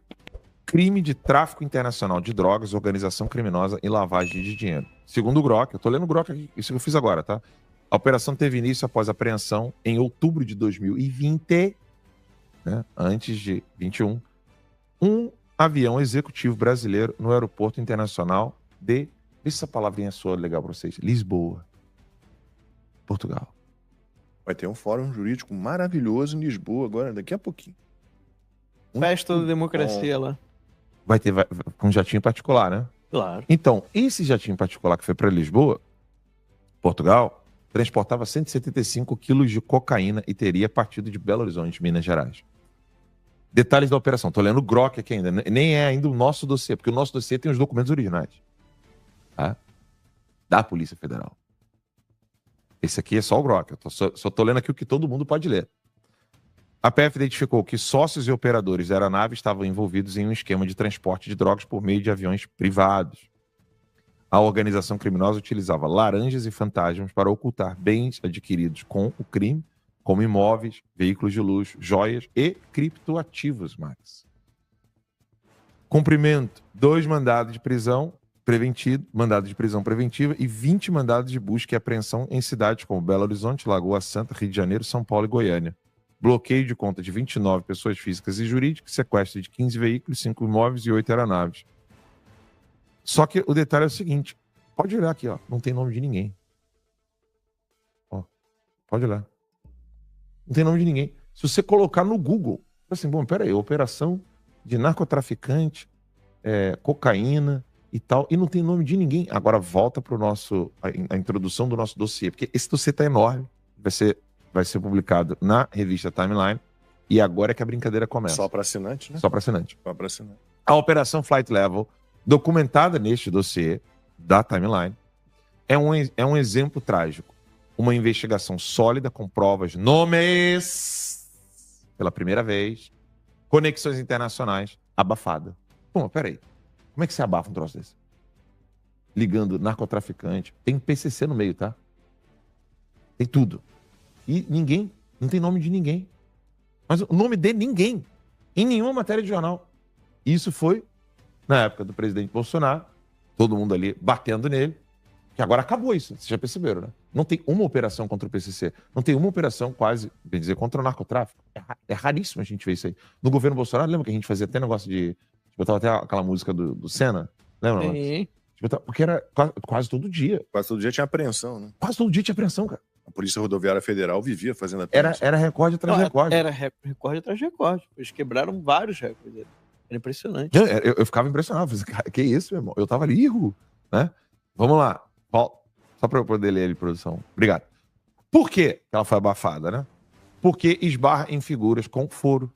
crime de tráfico internacional de drogas, organização criminosa e lavagem de dinheiro. Segundo o Grok, eu tô lendo o Grok aqui, isso que eu fiz agora, tá? A operação teve início após a apreensão em outubro de 2020, né, antes de 21, um avião executivo brasileiro no aeroporto internacional de... Vê se essa palavrinha soa legal para vocês. Lisboa, Portugal.
Vai ter um fórum jurídico maravilhoso em Lisboa agora, daqui a pouquinho.
Festa da democracia lá.
Vai ter com um jatinho particular, né?
Claro.
Então, esse jatinho particular que foi para Lisboa, Portugal, transportava 175 quilos de cocaína e teria partido de Belo Horizonte, Minas Gerais. Detalhes da operação. Tô lendo o Grok aqui ainda. Nem é ainda o nosso dossiê, porque o nosso dossiê tem os documentos originais. Tá? Da Polícia Federal. Esse aqui é só o Grok. Eu só tô lendo aqui o que todo mundo pode ler. A PF identificou que sócios e operadores da aeronave estavam envolvidos em um esquema de transporte de drogas por meio de aviões privados. A organização criminosa utilizava laranjas e fantasmas para ocultar bens adquiridos com o crime, como imóveis, veículos de luxo, joias e criptoativos, Max. Cumprimento: 2 mandados de prisão preventiva e 20 mandados de busca e apreensão em cidades como Belo Horizonte, Lagoa Santa, Rio de Janeiro, São Paulo e Goiânia. Bloqueio de conta de 29 pessoas físicas e jurídicas, sequestro de 15 veículos, 5 imóveis e 8 aeronaves. Só que o detalhe é o seguinte, pode olhar aqui, ó, não tem nome de ninguém. Ó, pode olhar. Não tem nome de ninguém. Se você colocar no Google, assim, bom, peraí, operação de narcotraficante, cocaína e tal, e não tem nome de ninguém. Agora volta para a introdução do nosso dossiê, porque esse dossiê tá enorme, vai ser publicado na revista Timeline, e agora é que a brincadeira começa.
Só para assinante, né?
Só para assinante.
Só para assinante.
A Operação Flight Level, documentada neste dossiê da Timeline, é um exemplo trágico. Uma investigação sólida com provas, nomes, pela primeira vez, conexões internacionais, abafada. Pô, peraí. Como é que você abafa um troço desse? Ligando narcotraficante. Tem PCC no meio, tá? Tem tudo. E ninguém, não tem nome de ninguém. Mas o nome de ninguém. Em nenhuma matéria de jornal. Isso foi na época do presidente Bolsonaro. Todo mundo ali batendo nele. Que agora acabou isso. Vocês já perceberam, né? Não tem uma operação contra o PCC. Não tem uma operação quase, bem dizer, contra o narcotráfico. É raríssimo a gente ver isso aí. No governo Bolsonaro, lembra que a gente fazia até negócio de... Botava até aquela música do Senna? Lembra?
Sim.
Porque era quase todo dia.
Quase todo dia tinha apreensão, né?
Quase todo dia tinha apreensão, cara.
A Polícia Rodoviária Federal vivia fazendo apreensão.
Era recorde atrás de recorde.
Era recorde atrás de recorde. Eles quebraram vários recordes. Era impressionante.
Eu ficava impressionado. Falei, cara, que isso, meu irmão? Eu tava ali, né? Vamos lá. Só para eu poder ler ele, produção. Obrigado. Por que ela foi abafada, né? Porque esbarra em figuras com foro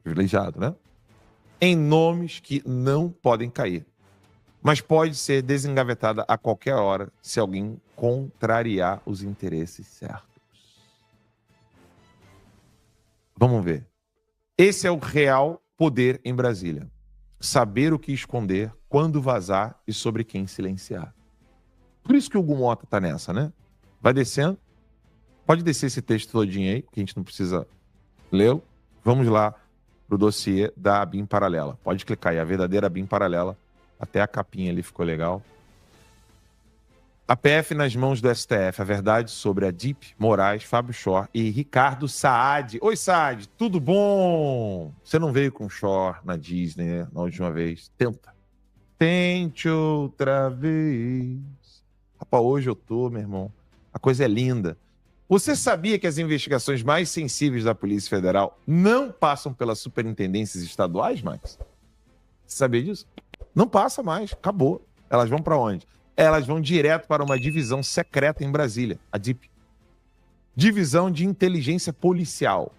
privilegiado, né? Em nomes que não podem cair. Mas pode ser desengavetada a qualquer hora se alguém contrariar os interesses certos. Vamos ver. Esse é o real poder em Brasília. Saber o que esconder, quando vazar e sobre quem silenciar. Por isso que o Hugo Mota tá nessa, né? Vai descendo. Pode descer esse texto todinho aí, que a gente não precisa ler. Vamos lá pro dossiê da BIM Paralela. Pode clicar aí, a verdadeira BIM Paralela. Até a capinha ali ficou legal. A PF nas mãos do STF. A verdade sobre a DIP, Moraes, Fábio Shor e Ricardo Saad. Oi, Saad, tudo bom? Você não veio com Shor na Disney, né, na última vez? Tenta. Tente outra vez. Rapaz, hoje eu tô, meu irmão. A coisa é linda. Você sabia que as investigações mais sensíveis da Polícia Federal não passam pelas superintendências estaduais, Max? Você sabia disso? Não passa mais, acabou. Elas vão para onde? Elas vão direto para uma divisão secreta em Brasília, a DIP. Divisão de Inteligência Policial.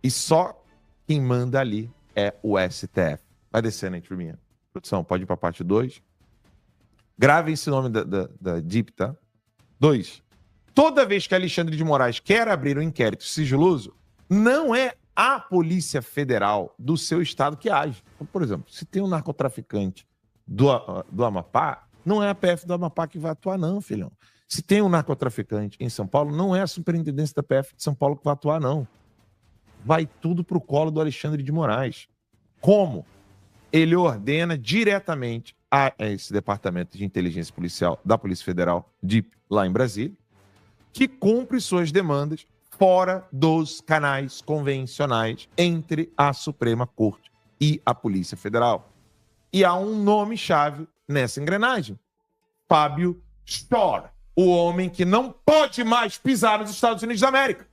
E só quem manda ali é o STF. Vai descendo aí, turminha. Produção, pode ir para a parte 2. Gravem esse nome da DIP, tá? 2. Toda vez que Alexandre de Moraes quer abrir um inquérito sigiloso, não é a Polícia Federal do seu estado que age. Então, por exemplo, se tem um narcotraficante do Amapá, não é a PF do Amapá que vai atuar, não, filhão. Se tem um narcotraficante em São Paulo, não é a Superintendência da PF de São Paulo que vai atuar, não. Vai tudo pro colo do Alexandre de Moraes. Como? Ele ordena diretamente a esse Departamento de Inteligência Policial da Polícia Federal, DIP, lá em Brasília, que cumpre suas demandas fora dos canais convencionais entre a Suprema Corte e a Polícia Federal. E há um nome-chave nessa engrenagem. Fábio Shor, o homem que não pode mais pisar nos Estados Unidos da América.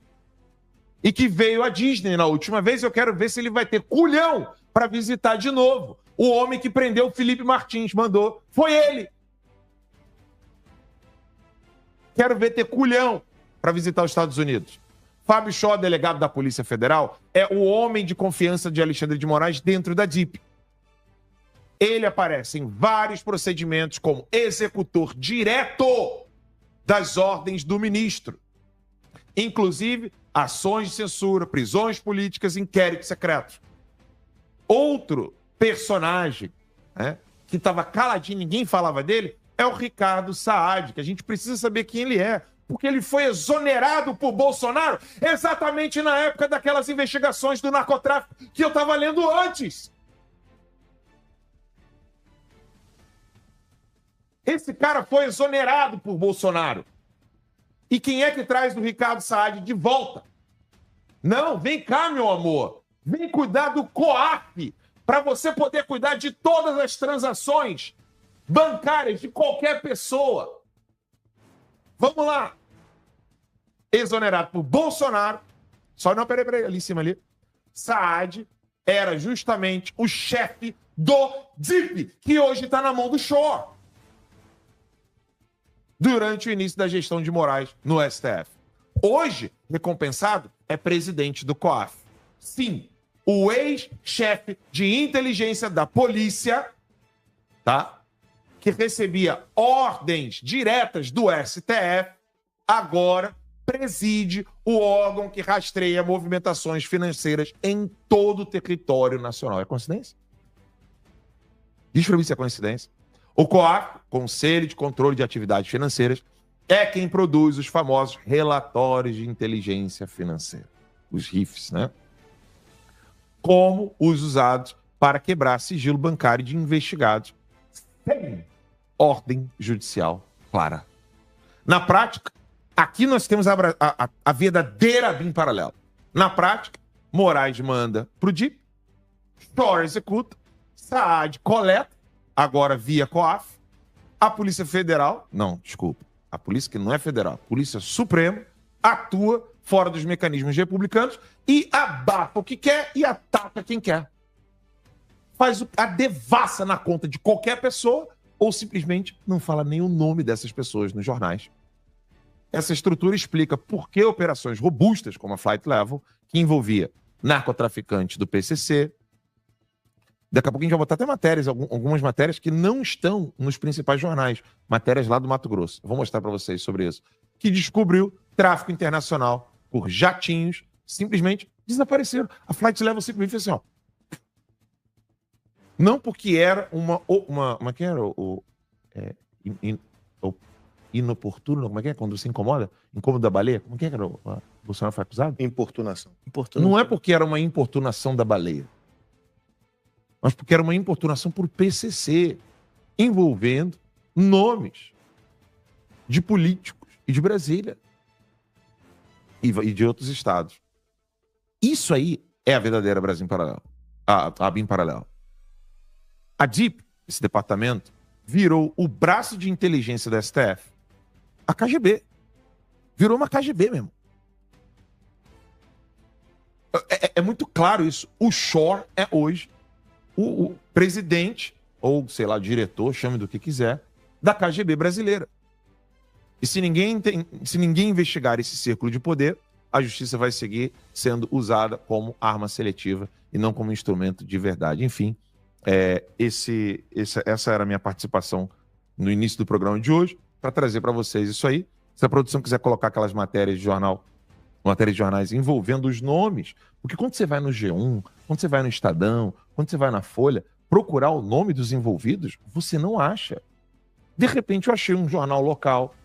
E que veio à Disney na última vez. Eu quero ver se ele vai ter culhão para visitar de novo. O homem que prendeu o Felipe Martins mandou. Foi ele. Quero ver ter culhão para visitar os Estados Unidos. Fábio Shor, delegado da Polícia Federal, é o homem de confiança de Alexandre de Moraes dentro da DIP. Ele aparece em vários procedimentos como executor direto das ordens do ministro. Inclusive, ações de censura, prisões políticas, inquéritos secretos. Outro personagem, né, que estava caladinho, ninguém falava dele, é o Ricardo Saad, que a gente precisa saber quem ele é. Porque ele foi exonerado por Bolsonaro exatamente na época daquelas investigações do narcotráfico que eu estava lendo antes. Esse cara foi exonerado por Bolsonaro. E quem é que traz o Ricardo Saad de volta? Não, vem cá, meu amor. Vem cuidar do COAF para você poder cuidar de todas as transações bancárias de qualquer pessoa. Vamos lá. Exonerado por Bolsonaro. Peraí, ali em cima ali. Saad era justamente o chefe do DIP, que hoje está na mão do Shor. Durante o início da gestão de Moraes no STF. Hoje, recompensado, é presidente do COAF. Sim, o ex-chefe de inteligência da polícia, tá? Que recebia ordens diretas do STF, agora preside o órgão que rastreia movimentações financeiras em todo o território nacional. É coincidência? Diz pra mim se é coincidência. O COAF, Conselho de Controle de Atividades Financeiras, é quem produz os famosos relatórios de inteligência financeira, os RIFs, né? Como os usados para quebrar sigilo bancário de investigados sem ordem judicial clara. Na prática, aqui nós temos a verdadeira BIM paralela. Na prática, Moraes manda pro DIP, Shor executa, Saad coleta, agora via COAF, a Polícia Federal, não, desculpa, a Polícia que não é federal, a Polícia Suprema, atua fora dos mecanismos republicanos e abafa o que quer e ataca quem quer. Faz a devassa na conta de qualquer pessoa ou simplesmente não fala nem o nome dessas pessoas nos jornais. Essa estrutura explica por que operações robustas como a Flight Level, que envolvia narcotraficantes do PCC, daqui a pouco a gente vai botar até matérias, algumas matérias que não estão nos principais jornais, matérias lá do Mato Grosso. Eu vou mostrar para vocês sobre isso. Que descobriu tráfico internacional por jatinhos, simplesmente desapareceram. A Flight Level simplesmente fez assim, ó. Não porque era uma que era inoportuno, como é que é? Quando se incomoda? Incômodo da baleia? Como que era o Bolsonaro foi acusado?
Importunação.
Não é porque era uma importunação da baleia, mas porque era uma importunação por PCC, envolvendo nomes de políticos e de Brasília e de outros estados. Isso aí é a verdadeira Brasil Paralelo, a BIM Paralelo. A DIP, esse departamento, virou o braço de inteligência da STF, a KGB. Virou uma KGB mesmo. É muito claro isso. O Shor é hoje o presidente, ou sei lá, diretor, chame do que quiser, da KGB brasileira. E se ninguém investigar esse círculo de poder, a justiça vai seguir sendo usada como arma seletiva e não como instrumento de verdade. Enfim, essa era a minha participação no início do programa de hoje, para trazer para vocês isso aí. Se a produção quiser colocar aquelas matérias de jornais envolvendo os nomes, porque quando você vai no G1, quando você vai no Estadão, quando você vai na Folha, procurar o nome dos envolvidos, você não acha. De repente eu achei um jornal local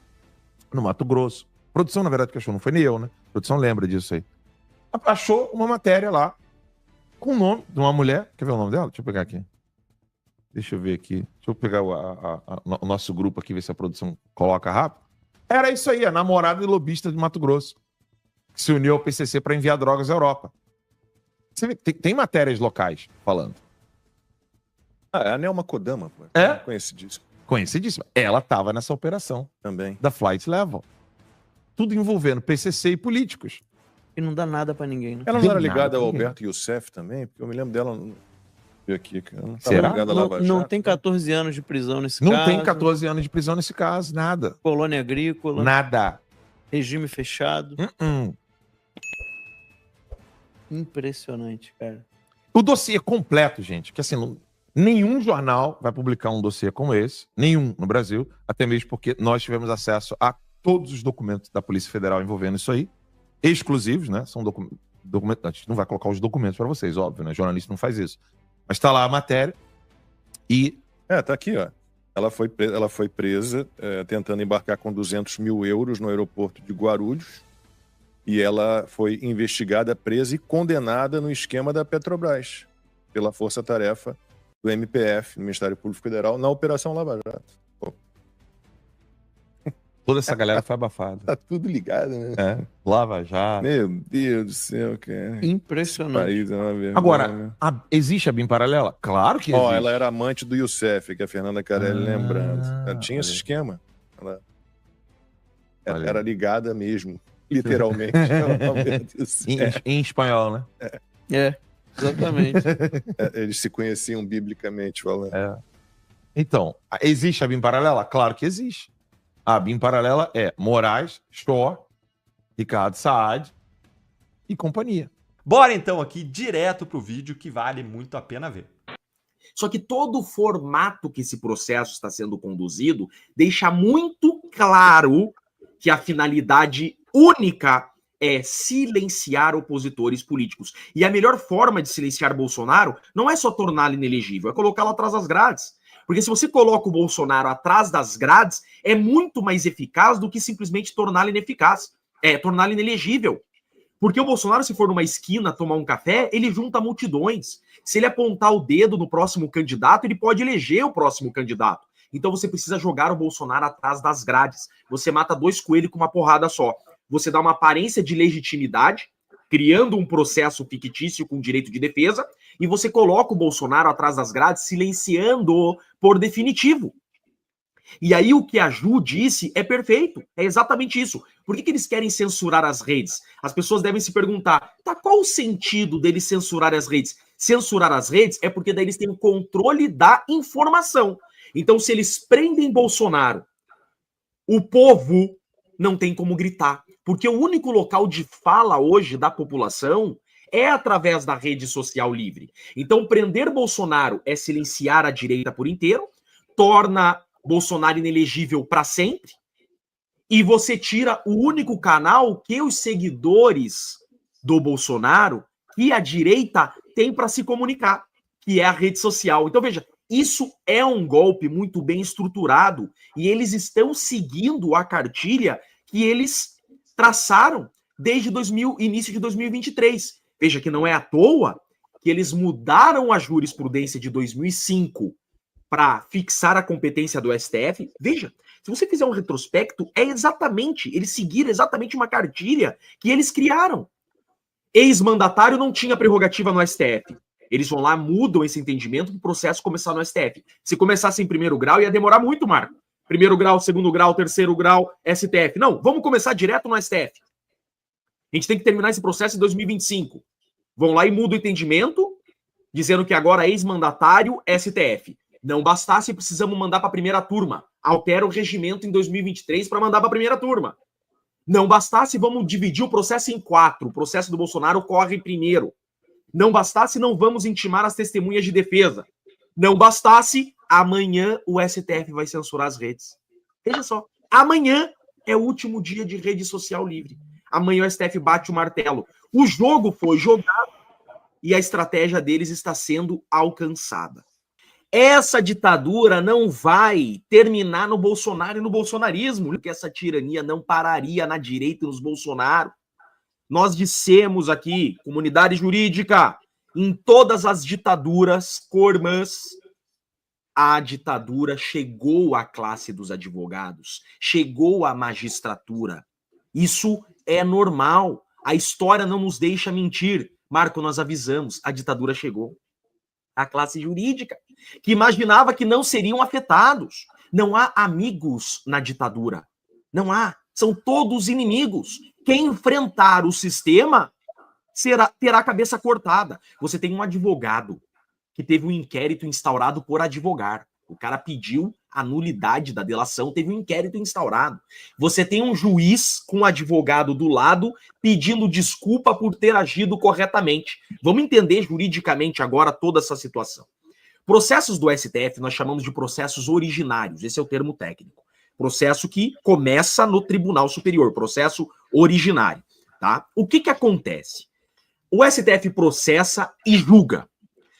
no Mato Grosso. A produção, na verdade, que achou, não foi nem eu, né? A produção lembra disso aí. Achou uma matéria lá com o nome de uma mulher. Quer ver o nome dela? Deixa eu pegar aqui. Deixa eu ver aqui. Deixa eu pegar o nosso grupo aqui, ver se a produção coloca rápido. Era isso aí, a namorada e lobista de Mato Grosso, que se uniu ao PCC para enviar drogas à Europa. Você vê, tem matérias locais falando.
É a Nelma Kodama, pô.
É?
Conhecidíssima.
Conhecidíssima. Ela estava nessa operação
Também.
da Flight Level. Tudo envolvendo PCC e políticos.
E não dá nada pra ninguém, né?
Ela não
Tem
era
nada
ligada ao
pra ninguém.
Alberto Youssef também? Porque eu me lembro dela... Ver aqui, cara. Não
Será?
ligada à Lava
Não
Jato.
tem 14 anos de prisão nesse
Não
caso.
tem 14 anos de prisão nesse caso, nada.
Colônia agrícola,
Nada.
regime fechado.
Uh-uh.
Impressionante, cara.
O dossiê completo, gente, que assim, nenhum jornal vai publicar um dossiê como esse, nenhum no Brasil, até mesmo porque nós tivemos acesso a todos os documentos da Polícia Federal envolvendo isso aí, exclusivos, né? São documentos. A gente não vai colocar os documentos para vocês, óbvio, né? Jornalista não faz isso. Mas tá lá a matéria e...
Tá aqui, ó. Ela foi presa tentando embarcar com 200 mil euros no aeroporto de Guarulhos e ela foi investigada, presa e condenada no esquema da Petrobras pela força-tarefa do MPF, do Ministério Público Federal, na Operação Lava Jato. Pô,
Toda essa galera foi abafada.
tá tudo ligado, né?
Lava Jato.
Meu Deus do céu, cara.
Impressionante.
País é uma vergonha.
Agora, existe a BIM paralela? Claro que existe.
Ó, ela era amante do Youssef, que a Fernanda Carelli lembrando. Ela tinha esse esquema. Ela era ligada mesmo, literalmente. ao Alberto Youssef.
Em espanhol, né?
É, exatamente.
Eles se conheciam biblicamente falando.
Então, existe a BIM paralela? Claro que existe. A BIM paralela é Moraes, Shor, Ricardo Saad e companhia.
Bora então aqui direto pro vídeo que vale muito a pena ver.
Só que todo o formato que esse processo está sendo conduzido deixa muito claro que a finalidade única é silenciar opositores políticos. E a melhor forma de silenciar Bolsonaro não é só torná-lo inelegível, é colocá-lo atrás das grades. Porque se você coloca o Bolsonaro atrás das grades, é muito mais eficaz do que simplesmente torná-lo ineficaz. Torná-lo inelegível. Porque o Bolsonaro, se for numa esquina tomar um café, ele junta multidões. Se ele apontar o dedo no próximo candidato, ele pode eleger o próximo candidato. Então você precisa jogar o Bolsonaro atrás das grades. Você mata 2 coelhos com uma porrada só. Você dá uma aparência de legitimidade, criando um processo fictício com direito de defesa, e você coloca o Bolsonaro atrás das grades, silenciando-o por definitivo. E aí o que a Ju disse é perfeito, é exatamente isso. Por que eles querem censurar as redes? As pessoas devem se perguntar, tá, qual o sentido deles censurar as redes? Censurar as redes é porque daí eles têm o controle da informação. Então, se eles prendem Bolsonaro, o povo não tem como gritar. Porque o único local de fala hoje da população é através da rede social livre. Então, prender Bolsonaro é silenciar a direita por inteiro, torna Bolsonaro inelegível para sempre, e você tira o único canal que os seguidores do Bolsonaro, que a direita tem para se comunicar, que é a rede social. Então, veja, isso é um golpe muito bem estruturado, e eles estão seguindo a cartilha que eles traçaram desde início de 2023. Veja que não é à toa que eles mudaram a jurisprudência de 2005 para fixar a competência do STF. Veja, se você fizer um retrospecto, eles seguiram exatamente uma cartilha que eles criaram. Ex-mandatário não tinha prerrogativa no STF. Eles vão lá, mudam esse entendimento para o processo começar no STF. Se começasse em primeiro grau, ia demorar muito, Marco. Primeiro grau, segundo grau, terceiro grau, STF. Não, vamos começar direto no STF. A gente tem que terminar esse processo em 2025. Vão lá e mudam o entendimento, dizendo que agora ex-mandatário, STF. Não bastasse, precisamos mandar para a primeira turma. Altera o regimento em 2023 para mandar para a primeira turma. Não bastasse, vamos dividir o processo em 4. O processo do Bolsonaro corre primeiro. Não bastasse, não vamos intimar as testemunhas de defesa. Não bastasse, amanhã o STF vai censurar as redes. Veja só, amanhã é o último dia de rede social livre. Amanhã o STF bate o martelo. O jogo foi jogado e a estratégia deles está sendo alcançada. Essa ditadura não vai terminar no Bolsonaro e no bolsonarismo, porque essa tirania não pararia na direita e nos Bolsonaro. Nós dissemos aqui, comunidade jurídica, em todas as ditaduras cormãs, a ditadura chegou à classe dos advogados, chegou à magistratura. Isso é normal. A história não nos deixa mentir. Marco, nós avisamos, a ditadura chegou. A classe jurídica, que imaginava que não seriam afetados. Não há amigos na ditadura. Não há. São todos inimigos. Quem enfrentar o sistema terá a cabeça cortada. Você tem um advogado que teve um inquérito instaurado por advogar. O cara pediu a nulidade da delação, teve um inquérito instaurado. Você tem um juiz com um advogado do lado pedindo desculpa por ter agido corretamente. Vamos entender juridicamente agora toda essa situação. Processos do STF nós chamamos de processos originários, esse é o termo técnico. Processo que começa no Tribunal Superior, processo originário, tá? O que acontece? O STF processa e julga.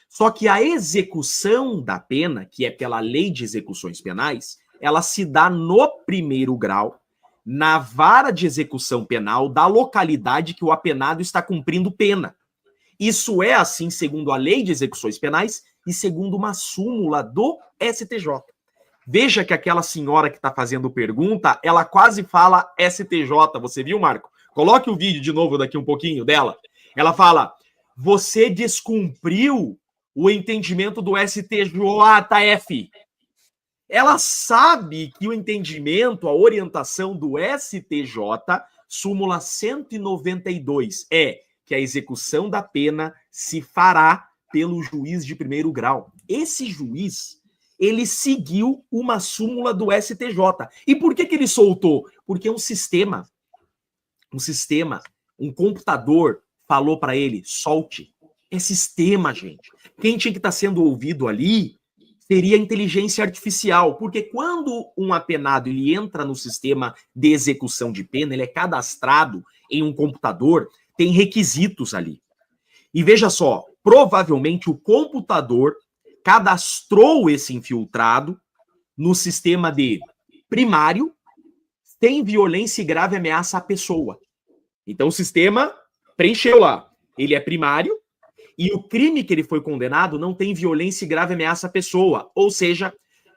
Só que a execução da pena, que é pela Lei de Execuções Penais, ela se dá no primeiro grau, na vara de execução penal da localidade que o apenado está cumprindo pena. Isso é assim segundo a Lei de Execuções Penais e segundo uma súmula do STJ. Veja que aquela senhora que está fazendo pergunta, ela quase fala STJ. Você viu, Marco? Coloque o vídeo de novo daqui um pouquinho dela. Ela fala, você descumpriu o entendimento do STJF. Ela sabe que o entendimento, a orientação do STJ, súmula 192, é que a execução da pena se fará pelo juiz de primeiro grau. Esse juiz, ele seguiu uma súmula do STJ. E por que ele soltou? Porque um sistema, um computador falou para ele, solte. É sistema, gente. Quem tinha que estar sendo ouvido ali seria a inteligência artificial, porque quando um apenado ele entra no sistema de execução de pena, ele é cadastrado em um computador, tem requisitos ali. E veja só, provavelmente o computador cadastrou esse infiltrado no sistema de primário, sem violência e grave ameaça à pessoa. Então o sistema preencheu lá. Ele é primário, e o crime que ele foi condenado não tem violência e grave ameaça à pessoa. Ou seja,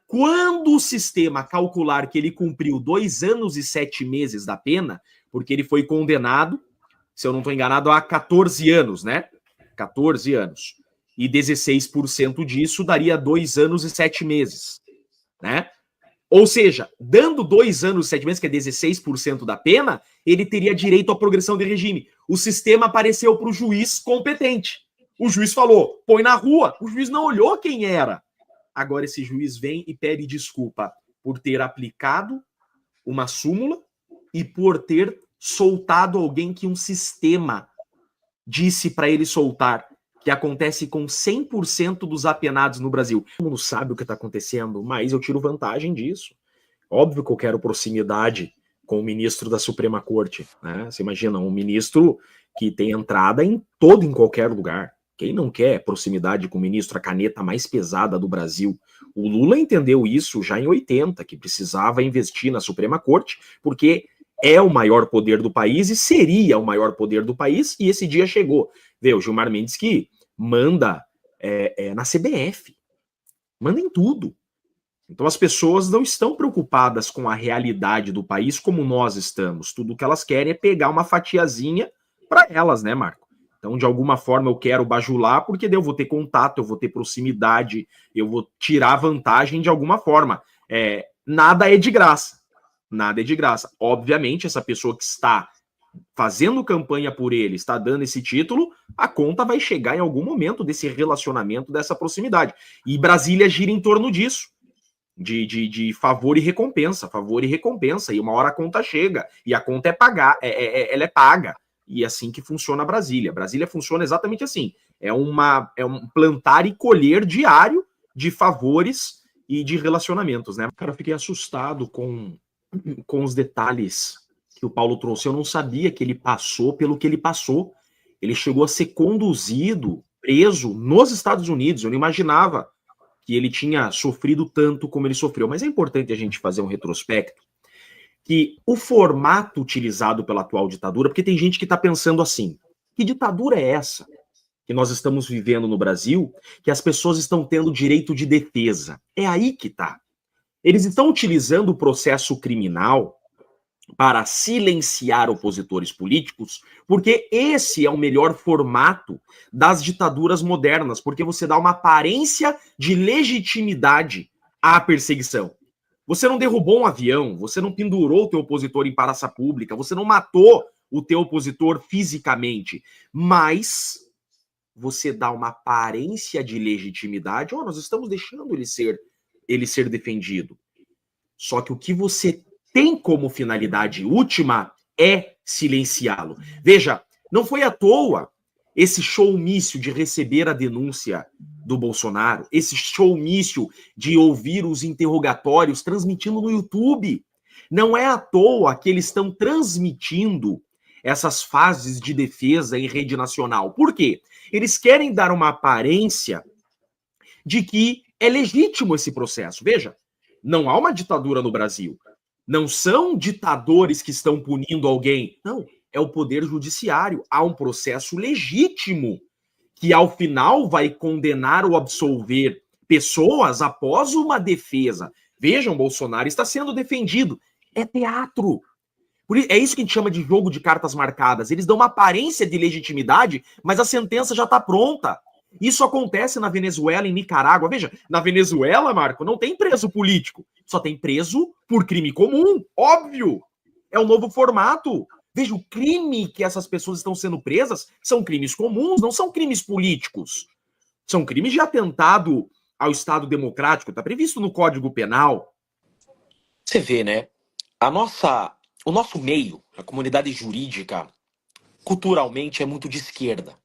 Quando o sistema calcular que ele cumpriu 2 anos e 7 meses da pena, porque ele foi condenado, se eu não estou enganado, há 14 anos, né? 14 anos. E 16% disso daria 2 anos e 7 meses, né? Ou seja, dando 2 anos e 7 meses, que é 16% da pena, ele teria direito à progressão de regime. O sistema apareceu para o juiz competente. O juiz falou, põe na rua. O juiz não olhou quem era. Agora esse juiz vem e pede desculpa por ter aplicado uma súmula e por ter soltado alguém que um sistema disse para ele soltar, que acontece com 100% dos apenados no Brasil. Todo mundo sabe o que está acontecendo, mas eu tiro vantagem disso. Óbvio que eu quero proximidade com o ministro da Suprema Corte, né? Você imagina, um ministro que tem entrada em qualquer lugar. Quem não quer proximidade com o ministro, a caneta mais pesada do Brasil? O Lula entendeu isso já em 80, que precisava investir na Suprema Corte, porque é o maior poder do país e seria o maior poder do país, e esse dia chegou. Vê, o Gilmar Mendes que manda na CBF, manda em tudo. Então as pessoas não estão preocupadas com a realidade do país como nós estamos. Tudo que elas querem é pegar uma fatiazinha para elas, né, Marco? Então, de alguma forma, eu quero bajular, porque daí eu vou ter contato, eu vou ter proximidade, eu vou tirar vantagem de alguma forma. Nada é de graça. Nada é de graça. Obviamente, essa pessoa que está fazendo campanha por ele, está dando esse título, a conta vai chegar em algum momento desse relacionamento, dessa proximidade. E Brasília gira em torno disso. De favor e recompensa, e uma hora a conta chega, e a conta ela é paga. E é assim que funciona a Brasília. Brasília funciona exatamente assim. É um plantar e colher diário de favores e de relacionamentos, né? Cara, eu fiquei assustado com os detalhes que o Paulo trouxe. Eu não sabia que ele passou pelo que ele passou. Ele chegou a ser conduzido, preso nos Estados Unidos. Eu não imaginava que ele tinha sofrido tanto como ele sofreu. Mas é importante a gente fazer um retrospecto que o formato utilizado pela atual ditadura, porque tem gente que está pensando assim, que ditadura é essa que nós estamos vivendo no Brasil, que as pessoas estão tendo direito de defesa? É aí que está. Eles estão utilizando o processo criminal para silenciar opositores políticos, porque esse é o melhor formato das ditaduras modernas, porque você dá uma aparência de legitimidade à perseguição. Você não derrubou um avião, você não pendurou o teu opositor em praça pública, você não matou o teu opositor fisicamente, mas você dá uma aparência de legitimidade. Nós estamos deixando ele ser defendido. Só que o que você tem como finalidade última é silenciá-lo. Veja, não foi à toa esse showmício de receber a denúncia do Bolsonaro, esse showmício de ouvir os interrogatórios transmitindo no YouTube. Não é à toa que eles estão transmitindo essas fases de defesa em rede nacional. Por quê? Eles querem dar uma aparência de que é legítimo esse processo. Veja, não há uma ditadura no Brasil. Não são ditadores que estão punindo alguém. Não, é o poder judiciário. Há um processo legítimo que, ao final, vai condenar ou absolver pessoas após uma defesa. Vejam, Bolsonaro está sendo defendido. É teatro. É isso que a gente chama de jogo de cartas marcadas. Eles dão uma aparência de legitimidade, mas a sentença já está pronta. Isso acontece na Venezuela, em Nicarágua. Veja, na Venezuela, Marco, não tem preso político. Só tem preso por crime comum. Óbvio. É o novo formato. Veja, o crime que essas pessoas estão sendo presas são crimes comuns, não são crimes políticos. São crimes de atentado ao Estado Democrático. Está previsto no Código Penal.
Você vê, né? O nosso meio, a comunidade jurídica, culturalmente é muito de esquerda.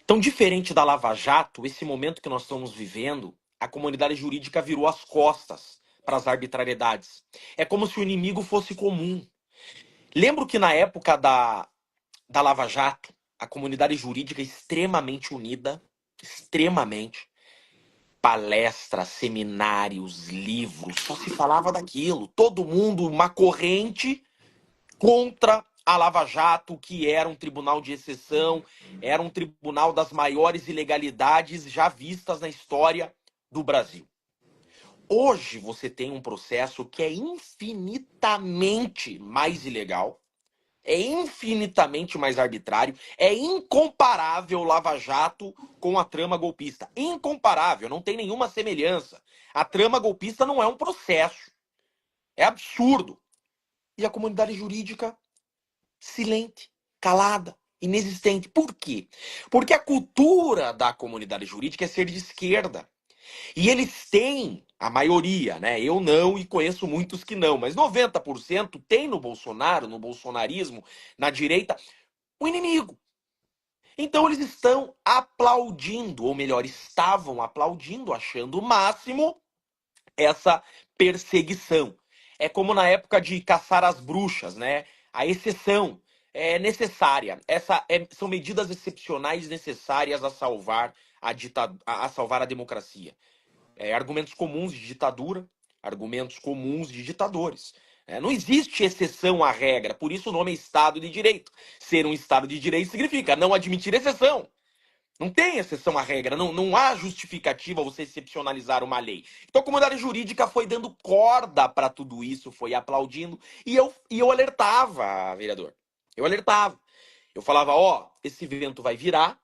Então, diferente da Lava Jato, esse momento que nós estamos vivendo, a comunidade jurídica virou as costas para as arbitrariedades. É como se o inimigo fosse comum. Lembro que na época da Lava Jato, a comunidade jurídica extremamente unida, extremamente, palestras, seminários, livros, só se falava daquilo. Todo mundo, uma corrente contra a Lava Jato, que era um tribunal de exceção, era um tribunal das maiores ilegalidades já vistas na história do Brasil. Hoje você tem um processo que é infinitamente mais ilegal, é infinitamente mais arbitrário, é incomparável o Lava Jato com a trama golpista. Incomparável, não tem nenhuma semelhança. A trama golpista não é um processo. É absurdo. E a comunidade jurídica, silente, calada, inexistente. Por quê? Porque a cultura da comunidade jurídica é ser de esquerda. E eles têm, a maioria, né? Eu não e conheço muitos que não, mas 90% tem no Bolsonaro, no bolsonarismo, na direita, o inimigo. Então eles estão aplaudindo, ou melhor, estavam aplaudindo, achando o máximo essa perseguição. É como na época de caçar as bruxas, né? A exceção é necessária. São medidas excepcionais necessárias a salvar a salvar a democracia. Argumentos comuns de ditadura, argumentos comuns de ditadores. Não existe exceção à regra, por isso o nome é Estado de Direito. Ser um Estado de Direito significa não admitir exceção. Não tem exceção à regra, não há justificativa você excepcionalizar uma lei. Então a comunidade jurídica foi dando corda para tudo isso, foi aplaudindo, e eu alertava, vereador. Eu alertava. Eu falava, ó, esse vento vai virar,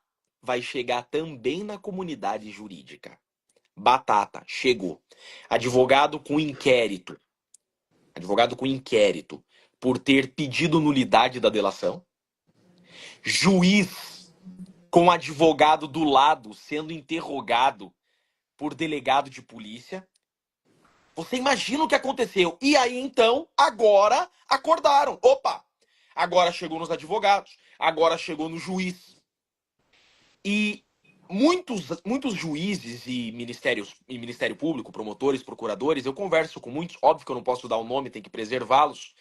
vai chegar também na comunidade jurídica. Batata, chegou. Advogado com inquérito por ter pedido nulidade da delação. Juiz com advogado do lado sendo interrogado por delegado de polícia. Você imagina o que aconteceu. E aí, então, agora acordaram. Opa! Agora chegou nos advogados, agora chegou no juiz. E muitos juízes e Ministério Público, promotores, procuradores, eu converso com muitos, óbvio que eu não posso dar o nome, tem que preservá-los,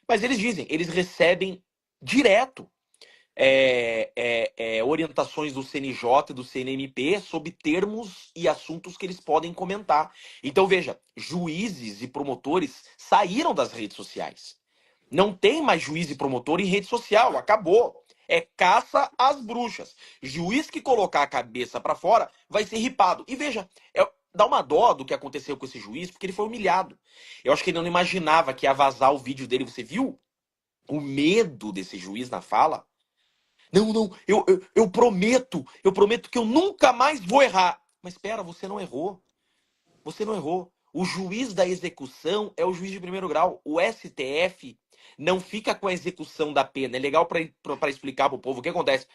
mas eles dizem, eles recebem direto orientações do CNJ e do CNMP sobre termos e assuntos que eles podem comentar. Então, veja, juízes e promotores saíram das redes sociais. Não tem mais juiz e promotor em rede social, acabou. É caça às bruxas. Juiz que colocar a cabeça pra fora vai ser ripado. E veja, dá uma dó do que aconteceu com esse juiz, porque ele foi humilhado. Eu acho que ele não imaginava que ia vazar o vídeo dele. Você viu o medo desse juiz na fala? Não, eu prometo que eu nunca mais vou errar. Mas espera, você não errou. Você não errou. O juiz da execução é o juiz de primeiro grau. O STF não fica com a execução da pena. É legal para explicar para o povo o que acontece.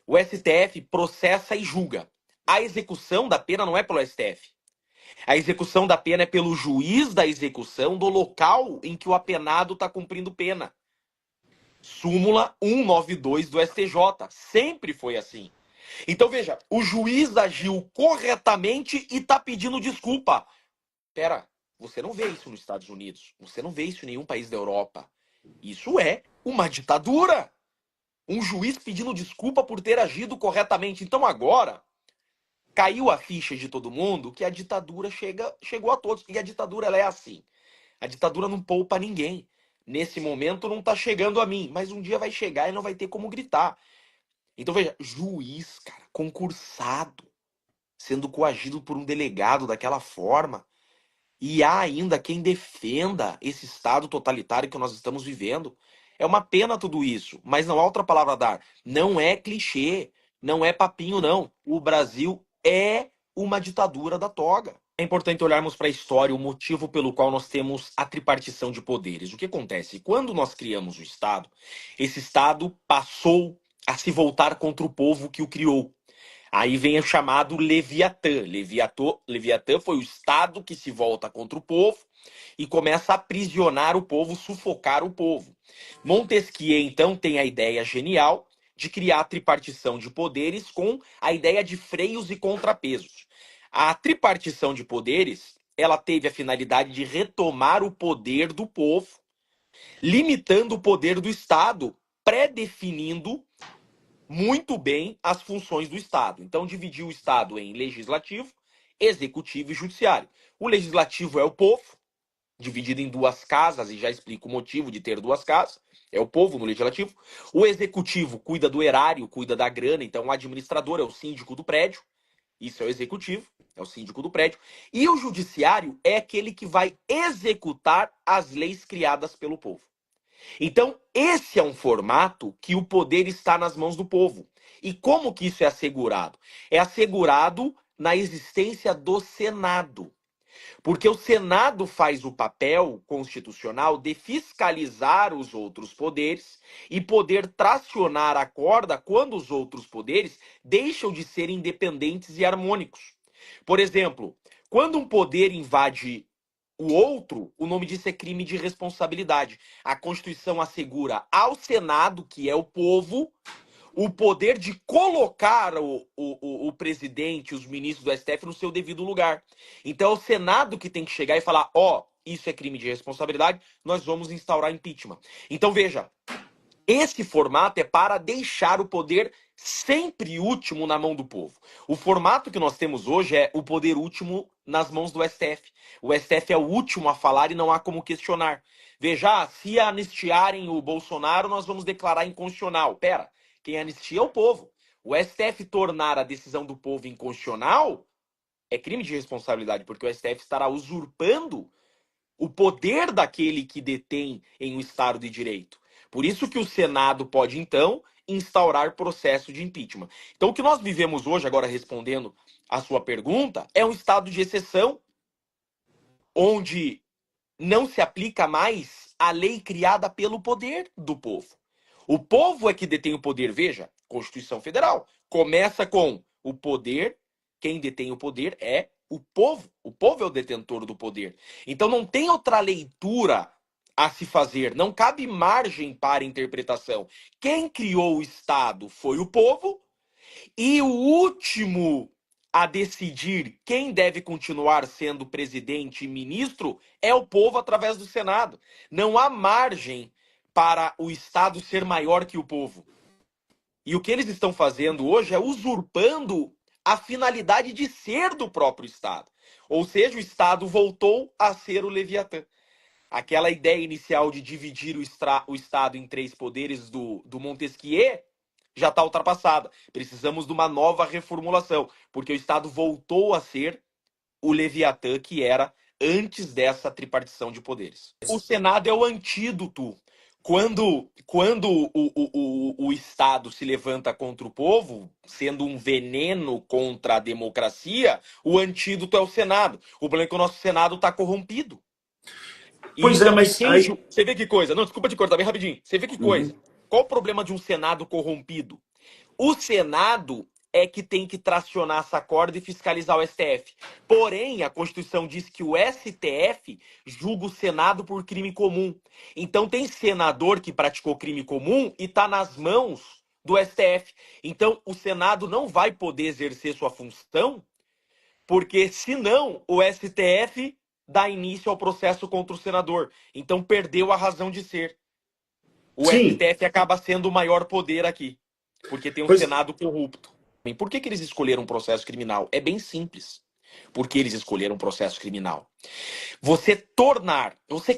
O STF processa e julga. A execução da pena não é pelo STF. A execução da pena é pelo juiz da execução do local em que o apenado está cumprindo pena. Súmula 192 do STJ. Sempre foi assim. Então, veja, o juiz agiu corretamente e está pedindo desculpa. Pera, você não vê isso nos Estados Unidos. Você não vê isso em nenhum país da Europa. Isso é uma ditadura. Um juiz pedindo desculpa por ter agido corretamente. Então agora, caiu a ficha de todo mundo que a ditadura chegou a todos. E a ditadura ela é assim. A ditadura não poupa ninguém. Nesse momento não está chegando a mim. Mas um dia vai chegar e não vai ter como gritar. Então veja, juiz, cara, concursado, sendo coagido por um delegado daquela forma. E há ainda quem defenda esse estado totalitário que nós estamos vivendo. É uma pena tudo isso, mas não há outra palavra a dar. Não é clichê, não é papinho, não. O Brasil é uma ditadura da toga. É importante olharmos para a história, o motivo pelo qual nós temos a tripartição de poderes. O que acontece? Quando nós criamos o Estado, esse Estado passou a se voltar contra o povo que o criou. Aí vem o chamado Leviatã. Leviatã foi o Estado que se volta contra o povo e começa a aprisionar o povo, sufocar o povo. Montesquieu, então, tem a ideia genial de criar a tripartição de poderes com a ideia de freios e contrapesos. A tripartição de poderes, ela teve a finalidade de retomar o poder do povo, limitando o poder do Estado, pré-definindo muito bem as funções do Estado. Então, dividiu o Estado em legislativo, executivo e judiciário. O legislativo é o povo, dividido em duas casas, e já explico o motivo de ter duas casas. É o povo no legislativo. O executivo cuida do erário, cuida da grana, então o administrador é o síndico do prédio. Isso é o executivo, é o síndico do prédio. E o judiciário é aquele que vai executar as leis criadas pelo povo. Então, esse é um formato que o poder está nas mãos do povo. E como que isso é assegurado? É assegurado na existência do Senado. Porque o Senado faz o papel constitucional de fiscalizar os outros poderes e poder tracionar a corda quando os outros poderes deixam de ser independentes e harmônicos. Por exemplo, quando um poder invade o outro, o nome disso é crime de responsabilidade. A Constituição assegura ao Senado, que é o povo, o poder de colocar o presidente, os ministros do STF no seu devido lugar. Então é o Senado que tem que chegar e falar, ó, isso é crime de responsabilidade, nós vamos instaurar impeachment. Então veja, esse formato é para deixar o poder sempre último na mão do povo. O formato que nós temos hoje é o poder último nas mãos do STF. O STF é o último a falar e não há como questionar. Veja, se anistiarem o Bolsonaro, nós vamos declarar inconstitucional. Pera, quem anistia é o povo. O STF tornar a decisão do povo inconstitucional é crime de responsabilidade, porque o STF estará usurpando o poder daquele que detém em um Estado de Direito. Por isso que o Senado pode, então, instaurar processo de impeachment. Então, o que nós vivemos hoje, agora respondendo a sua pergunta, é um estado de exceção, onde não se aplica mais a lei criada pelo poder do povo. O povo é que detém o poder. Veja, Constituição Federal começa com o poder, quem detém o poder é o povo. O povo é o detentor do poder. Então não tem outra leitura a se fazer, não cabe margem para interpretação. Quem criou o Estado foi o povo, e o último a decidir quem deve continuar sendo presidente e ministro é o povo através do Senado. Não há margem para o Estado ser maior que o povo. E o que eles estão fazendo hoje é usurpando a finalidade de ser do próprio Estado. Ou seja, o Estado voltou a ser o Leviatã. Aquela ideia inicial de dividir o Estado em 3 poderes do Montesquieu já está ultrapassada. Precisamos de uma nova reformulação, porque o Estado voltou a ser o Leviatã que era antes dessa tripartição de poderes. O Senado é o antídoto. Quando o Estado se levanta contra o povo, sendo um veneno contra a democracia, o antídoto é o Senado. O problema é que o nosso Senado está corrompido.
Pois é, mas aí...
Você vê que coisa. Não, desculpa te cortar bem rapidinho. Você vê que coisa. Qual o problema de um Senado corrompido? O Senado é que tem que tracionar essa corda e fiscalizar o STF. Porém, a Constituição diz que o STF julga o Senado por crime comum. Então tem senador que praticou crime comum e está nas mãos do STF. Então o Senado não vai poder exercer sua função, porque senão o STF dá início ao processo contra o senador. Então perdeu a razão de ser. O STF acaba sendo o maior poder aqui, porque tem um Senado corrupto. E por que eles escolheram um processo criminal? É bem simples. Porque eles escolheram um processo criminal. Você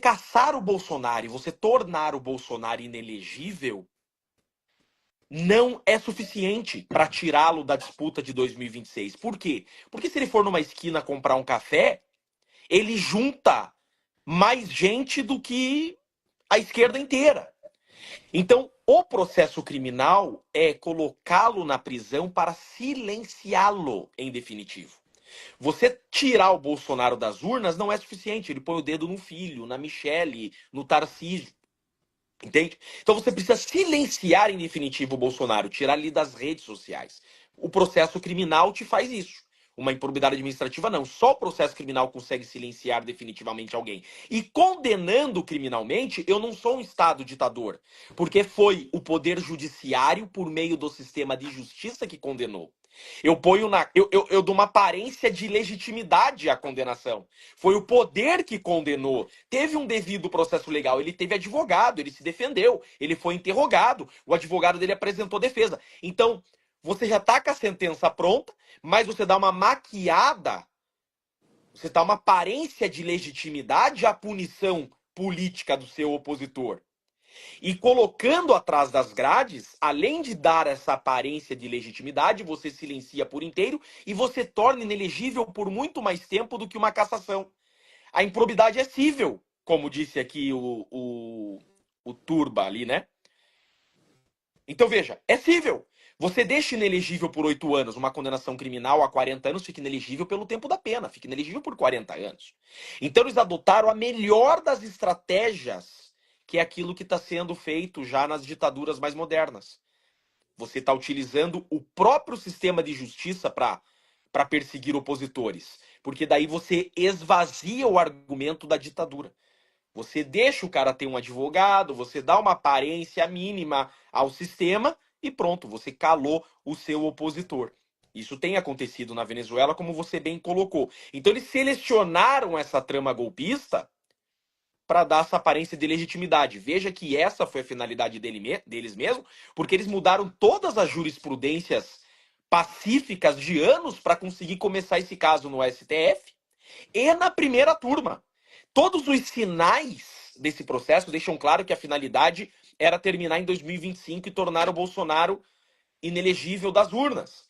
caçar o Bolsonaro e você tornar o Bolsonaro inelegível não é suficiente para tirá-lo da disputa de 2026. Por quê? Porque se ele for numa esquina comprar um café, ele junta mais gente do que a esquerda inteira. Então, o processo criminal é colocá-lo na prisão para silenciá-lo, em definitivo. Você tirar o Bolsonaro das urnas não é suficiente. Ele põe o dedo no filho, na Michele, no Tarcísio. Entende? Então você precisa silenciar, em definitivo, o Bolsonaro, tirar ele das redes sociais. O processo criminal te faz isso. Uma improbidade administrativa não. Só o processo criminal consegue silenciar definitivamente alguém. E condenando criminalmente, eu não sou um Estado ditador. Porque foi o poder judiciário, por meio do sistema de justiça, que condenou. Eu dou uma aparência de legitimidade à condenação. Foi o poder que condenou. Teve um devido processo legal. Ele teve advogado, ele se defendeu, ele foi interrogado. O advogado dele apresentou defesa. Então, você já está com a sentença pronta, mas você dá uma maquiada, você dá uma aparência de legitimidade à punição política do seu opositor. E colocando atrás das grades, além de dar essa aparência de legitimidade, você silencia por inteiro e você torna inelegível por muito mais tempo do que uma cassação. A improbidade é cível, como disse aqui o Turba ali, né? Então veja, é cível. Você deixa inelegível por 8 anos uma condenação criminal a 40 anos, fica inelegível pelo tempo da pena, fica inelegível por 40 anos. Então eles adotaram a melhor das estratégias, que é aquilo que está sendo feito já nas ditaduras mais modernas. Você está utilizando o próprio sistema de justiça para perseguir opositores, porque daí você esvazia o argumento da ditadura. Você deixa o cara ter um advogado, você dá uma aparência mínima ao sistema e pronto, você calou o seu opositor. Isso tem acontecido na Venezuela, como você bem colocou. Então eles selecionaram essa trama golpista para dar essa aparência de legitimidade. Veja que essa foi a finalidade deles mesmos, porque eles mudaram todas as jurisprudências pacíficas de anos para conseguir começar esse caso no STF e na primeira turma. Todos os sinais desse processo deixam claro que a finalidade era terminar em 2025 e tornar o Bolsonaro inelegível das urnas.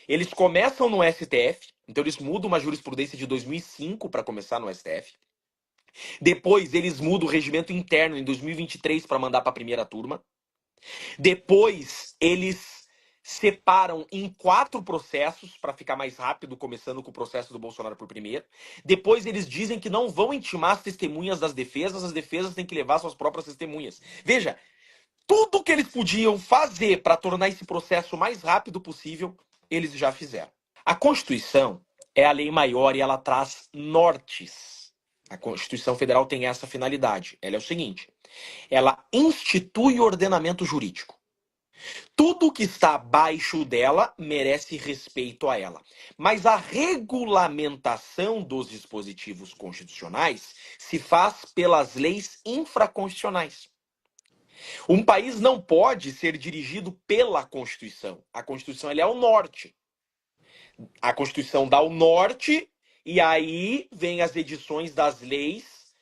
Eles começam no STF, então eles mudam uma jurisprudência de 2005 para começar no STF. Depois eles mudam o regimento interno em 2023 para mandar para a primeira turma. Depois eles separam em 4 processos para ficar mais rápido, começando com o processo do Bolsonaro por primeiro. Depois eles dizem que não vão intimar as testemunhas das defesas, as defesas têm que levar suas próprias testemunhas. Veja, tudo que eles podiam fazer para tornar esse processo o mais rápido possível, eles já fizeram. A Constituição é a lei maior e ela traz nortes. A Constituição Federal tem essa finalidade. Ela é o seguinte: ela institui o ordenamento jurídico. Tudo que está abaixo dela merece respeito a ela. Mas a regulamentação dos dispositivos constitucionais se faz pelas leis infraconstitucionais. Um país não pode ser dirigido pela Constituição. A Constituição ela é o norte. A Constituição dá o norte e aí vem as edições das leis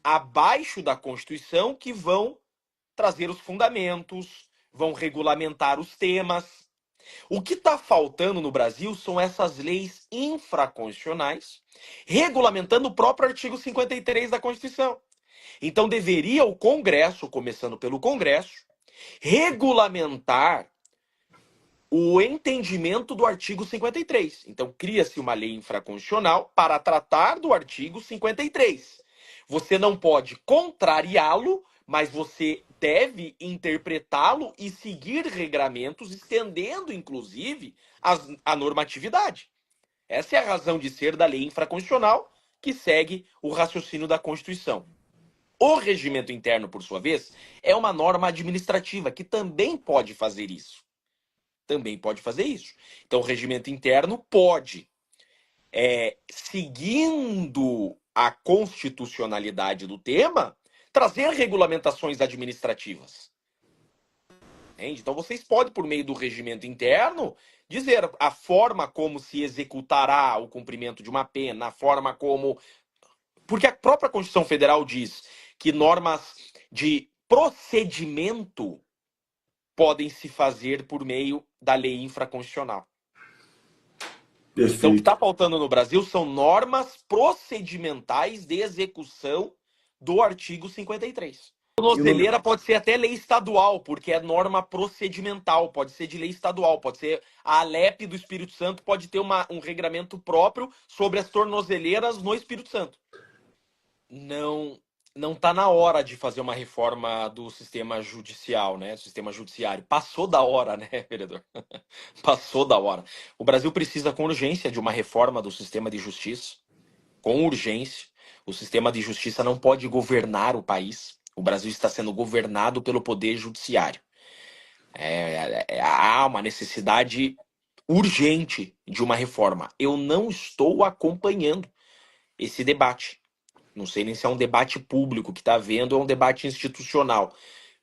abaixo da Constituição que vão trazer os fundamentos, vão regulamentar os temas. O que está faltando no Brasil são essas leis infraconstitucionais regulamentando o próprio artigo 53 da Constituição. Então deveria o Congresso, começando pelo Congresso, regulamentar o entendimento do artigo 53. Então cria-se uma lei infraconstitucional para tratar do artigo 53. Você não pode contrariá-lo, mas você deve interpretá-lo e seguir regramentos, estendendo, inclusive, a normatividade. Essa é a razão de ser da lei infraconstitucional, que segue o raciocínio da Constituição. O regimento interno, por sua vez, é uma norma administrativa que também pode fazer isso. Também pode fazer isso. Então, o regimento interno pode, seguindo a constitucionalidade do tema, trazer regulamentações administrativas. Entende? Então vocês podem, por meio do regimento interno, dizer a forma como se executará o cumprimento de uma pena, a forma como... Porque a própria Constituição Federal diz que normas de procedimento podem se fazer por meio da lei infraconstitucional.
Perfeito.
Então o que está faltando no Brasil são normas procedimentais de execução do artigo 53. Tornozeleira pode ser até lei estadual, porque é norma procedimental, pode ser de lei estadual, pode ser a Alep do Espírito Santo, pode ter um regramento próprio sobre as tornozeleiras no Espírito Santo. Não está na hora de fazer uma reforma do sistema judicial, né? Sistema judiciário. Passou da hora, né, vereador? Passou da hora. O Brasil precisa com urgência de uma reforma do sistema de justiça. Com urgência. O sistema de justiça não pode governar o país. O Brasil está sendo governado pelo poder judiciário. Há uma necessidade urgente de uma reforma. Eu não estou acompanhando esse debate. Não sei nem se é um debate público que está havendo ou é um debate institucional.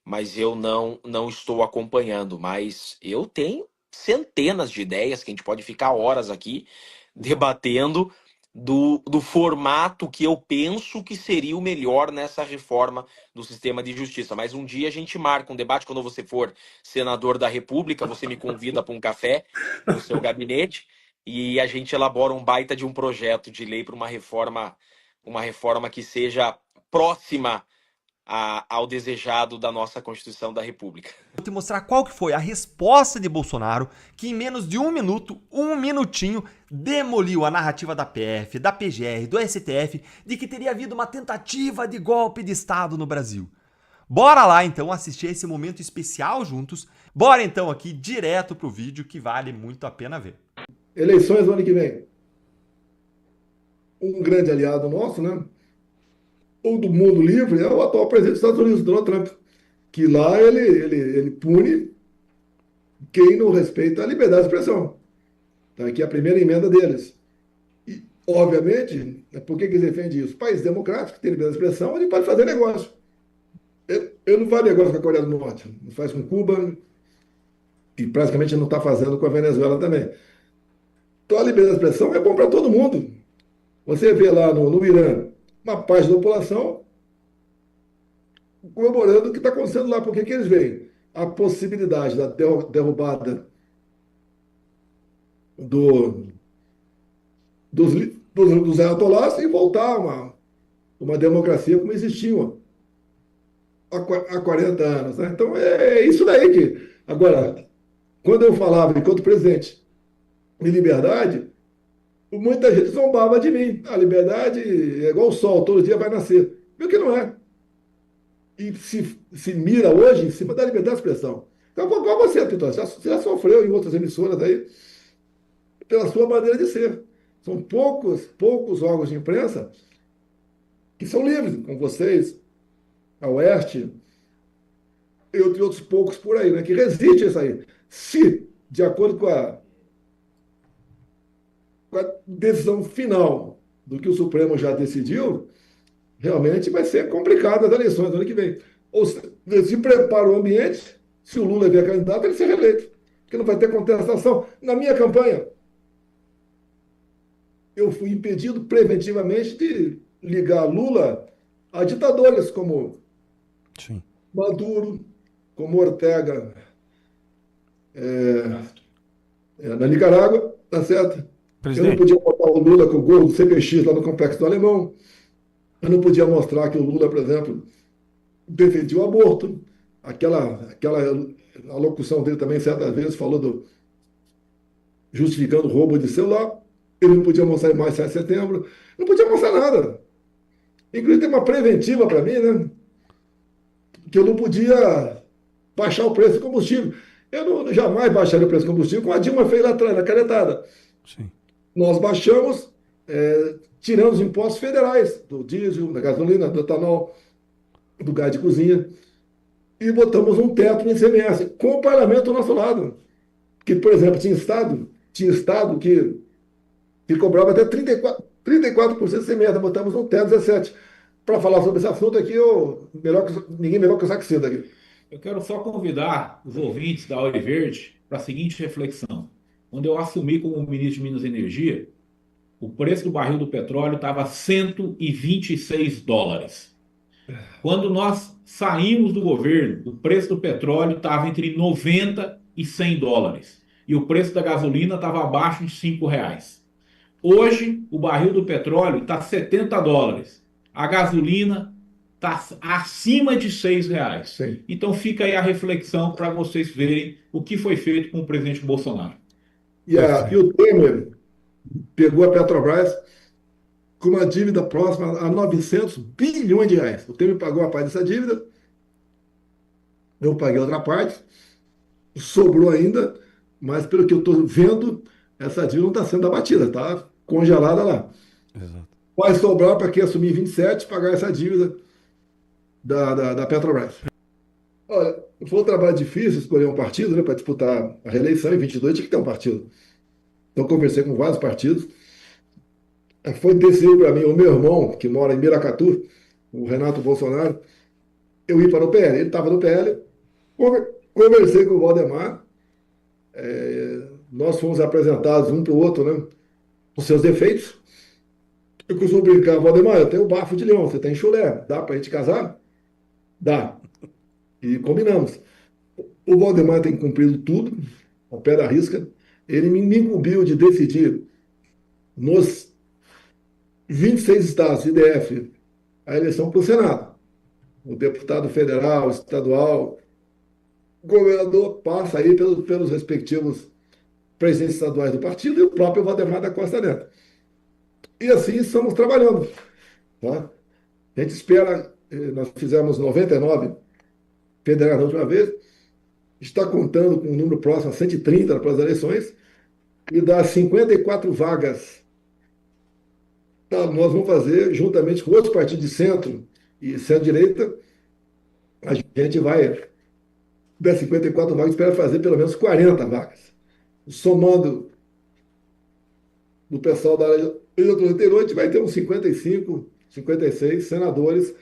Mas eu não estou acompanhando. Mas eu tenho centenas de ideias que a gente pode ficar horas aqui debatendo do formato que eu penso que seria o melhor nessa reforma do sistema de justiça. Mas um dia a gente marca um debate, quando você for senador da República, você me convida para um café no seu gabinete e a gente elabora um baita de um projeto de lei para uma reforma que seja próxima ao desejado da nossa Constituição da República.
Vou te mostrar qual que foi a resposta de Bolsonaro, que em menos de 1 minuto, 1 minutinho, demoliu a narrativa da PF, da PGR, do STF, de que teria havido uma tentativa de golpe de Estado no Brasil. Bora lá então assistir esse momento especial juntos. Bora então aqui direto pro vídeo que vale muito a pena ver.
Eleições no ano que vem. Um grande aliado nosso, né? O do mundo livre é o atual presidente dos Estados Unidos, Donald Trump, que lá ele pune quem não respeita a liberdade de expressão. Tá aqui a primeira emenda deles. E, obviamente, por que eles defendem isso? País democrático, que tem liberdade de expressão, ele pode fazer negócio. Ele não faz negócio com a Coreia do Norte, não faz com Cuba, e praticamente não está fazendo com a Venezuela também. Então a liberdade de expressão é bom para todo mundo. Você vê lá no Irã, uma parte da população comemorando o que está acontecendo lá. Por que eles veem? A possibilidade da derrubada dos ayatollahs e voltar a uma democracia como existia há 40 anos. Né? Então é isso daí que... Agora, quando eu falava, enquanto presidente, de liberdade, muita gente zombava de mim. A liberdade é igual o sol, todo dia vai nascer. Viu que não é. E se mira hoje em cima da liberdade de expressão. Então, igual você, Piton, você já sofreu em outras emissoras aí, pela sua maneira de ser. São poucos órgãos de imprensa que são livres, como vocês, a Oeste, e outros poucos por aí, né, que resistem a isso aí. Se, de acordo com a decisão final do que o Supremo já decidiu, realmente vai ser complicado as eleições do ano que vem. Ou se prepara o ambiente, se o Lula vier candidato, ele ser reeleito. Porque não vai ter contestação. Na minha campanha, eu fui impedido preventivamente de ligar Lula a ditadores como Maduro, como Ortega na Nicarágua, tá certo? Eu não podia botar o Lula com o gol do CPX lá no Complexo do Alemão. Eu não podia mostrar que o Lula, por exemplo, defendia o aborto. A locução dele também, certas vezes, falou justificando o roubo de celular. Ele não podia mostrar mais 7 de setembro. Não podia mostrar nada. Inclusive, tem uma preventiva para mim, né? Que eu não podia baixar o preço do combustível. Eu jamais baixaria o preço do combustível, como a Dilma fez lá atrás, na canetada.
Sim.
Nós baixamos, tirando os impostos federais, do diesel, da gasolina, do etanol, do gás de cozinha, e botamos um teto no ICMS, com o parlamento do nosso lado. Que, por exemplo, tinha estado que cobrava até 34% de ICMS, botamos um teto 17%. Para falar sobre esse assunto aqui, ninguém melhor que o Saxida aqui.
Eu quero só convidar os ouvintes da Aure Verde para a seguinte reflexão. Quando eu assumi como ministro de Minas e Energia, o preço do barril do petróleo estava $126. Quando nós saímos do governo, o preço do petróleo estava entre $90 e $100. E o preço da gasolina estava abaixo de R$5. Hoje, o barril do petróleo está $70. A gasolina está acima de R$6.
Sim.
Então fica aí a reflexão para vocês verem o que foi feito com o presidente Bolsonaro.
E o Temer pegou a Petrobras com uma dívida próxima a 900 bilhões de reais. O Temer pagou a parte dessa dívida, eu paguei outra parte, sobrou ainda, mas pelo que eu estou vendo, essa dívida não está sendo abatida, está congelada lá.
Exato.
Vai sobrar para quem assumir 27 pagar essa dívida da Petrobras. Olha, foi um trabalho difícil escolher um partido, né, para disputar a reeleição. Em 22 tinha que ter um partido. Então, conversei com vários partidos. Foi decidido para mim, o meu irmão, que mora em Miracatu, o Renato Bolsonaro, eu ir para o PL. Ele estava no PL. Conversei com o Valdemar. Nós fomos apresentados um para o outro, né, os seus defeitos. Eu costumo brincar, Valdemar, eu tenho bafo de leão, você tem chulé, dá pra gente casar? Dá. E combinamos. O Valdemar tem cumprido tudo, ao pé da risca. Ele me incumbiu de decidir nos 26 estados de DF a eleição para o Senado. O deputado federal, estadual, governador passa aí pelos respectivos presidentes estaduais do partido e o próprio Valdemar da Costa Neto. E assim estamos trabalhando. Tá? A gente espera, nós fizemos 99 federais da última vez, está contando com um número próximo a 130 para as eleições, e das 54 vagas, tá, nós vamos fazer, juntamente com outros partidos de centro e centro-direita, a gente vai, das 54 vagas, espera fazer pelo menos 40 vagas. Somando do pessoal da legislatura anterior, a gente vai ter uns 55, 56 senadores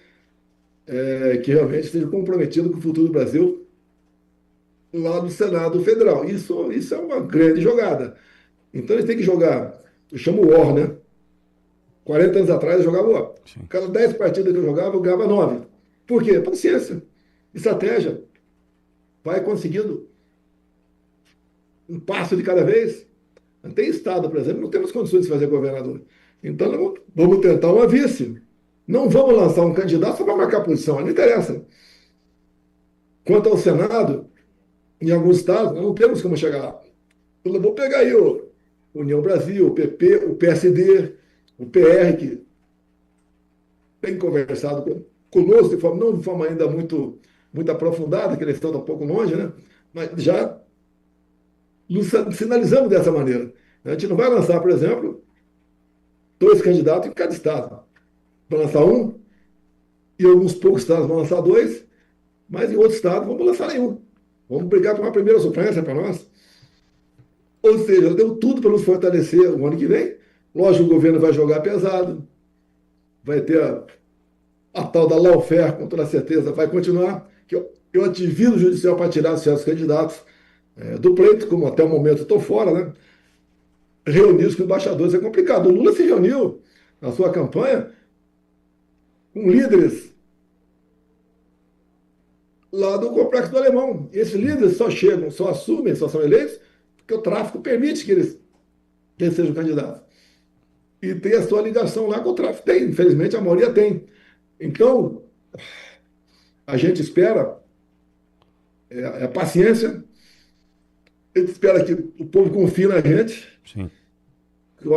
que realmente estejam comprometidos com o futuro do Brasil lá no Senado Federal. Isso é uma grande jogada. Então eles têm que jogar, eu chamo War, né? 40 anos atrás eu jogava War. Cada 10 partidas que eu ganhava 9. Por quê? Paciência, estratégia. Vai conseguindo um passo de cada vez. Tem estado, por exemplo, não temos condições de fazer governador. Então vamos tentar uma vice. Não vamos lançar um candidato só para marcar posição, não interessa. Quanto ao Senado, em alguns estados, nós não temos como chegar lá. Eu vou pegar aí o União Brasil, o PP, o PSD, o PR, que tem conversado conosco, não de forma ainda muito aprofundada, que eles estão um pouco longe, né? Mas já nos sinalizamos dessa maneira. A gente não vai lançar, por exemplo, 2 candidatos em cada estado. Vai lançar um, e alguns poucos estados vão lançar 2, mas em outros estados vamos lançar nenhum. Vamos brigar por uma primeira suplência para nós. Ou seja, deu tudo para nos fortalecer o ano que vem. Lógico, o governo vai jogar pesado, vai ter a tal da lawfare, com toda certeza, vai continuar. Eu ativido o judicial para tirar certos candidatos do pleito, como até o momento estou fora, né? Reunir com embaixadores é complicado. O Lula se reuniu na sua campanha com líderes lá do Complexo do Alemão. E esses líderes só chegam, só assumem, só são eleitos, porque o tráfico permite que eles sejam candidatos. E tem a sua ligação lá com o tráfico. Tem, infelizmente, a maioria tem. Então, a gente espera paciência, a gente espera que o povo confie na gente.
Sim.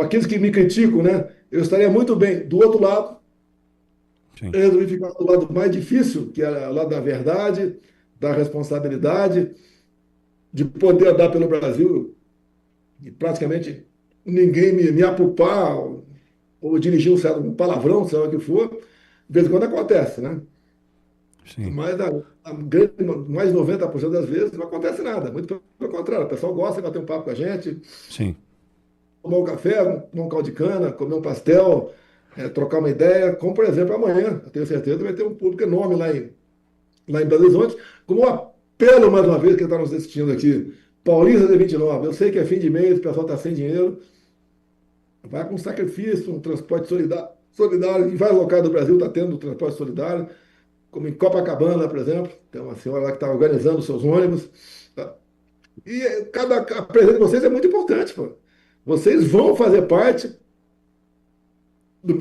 Aqueles que me criticam, né? Eu estaria muito bem do outro lado.
Sim.
Eu resolvi ficar do lado mais difícil, que é o lado da verdade, da responsabilidade, de poder andar pelo Brasil e praticamente ninguém me apupar ou dirigir um palavrão, sei lá o que for. De vez em quando acontece, né?
Sim.
Mas mais de 90% das vezes não acontece nada. Muito pelo contrário, o pessoal gosta de bater um papo com a gente.
Sim.
Tomar um café, tomar um caldo de cana, comer um pastel, trocar uma ideia, como por exemplo amanhã, eu tenho certeza, vai ter um público enorme lá em Belo Horizonte, como um apelo mais uma vez que está nos assistindo aqui, Paulista de 29, eu sei que é fim de mês, o pessoal está sem dinheiro, vai com sacrifício, um transporte solidário, em vários locais do Brasil está tendo transporte solidário, como em Copacabana, por exemplo, tem uma senhora lá que está organizando os seus ônibus, tá? E cada presente de vocês é muito importante, pô. Vocês vão fazer parte,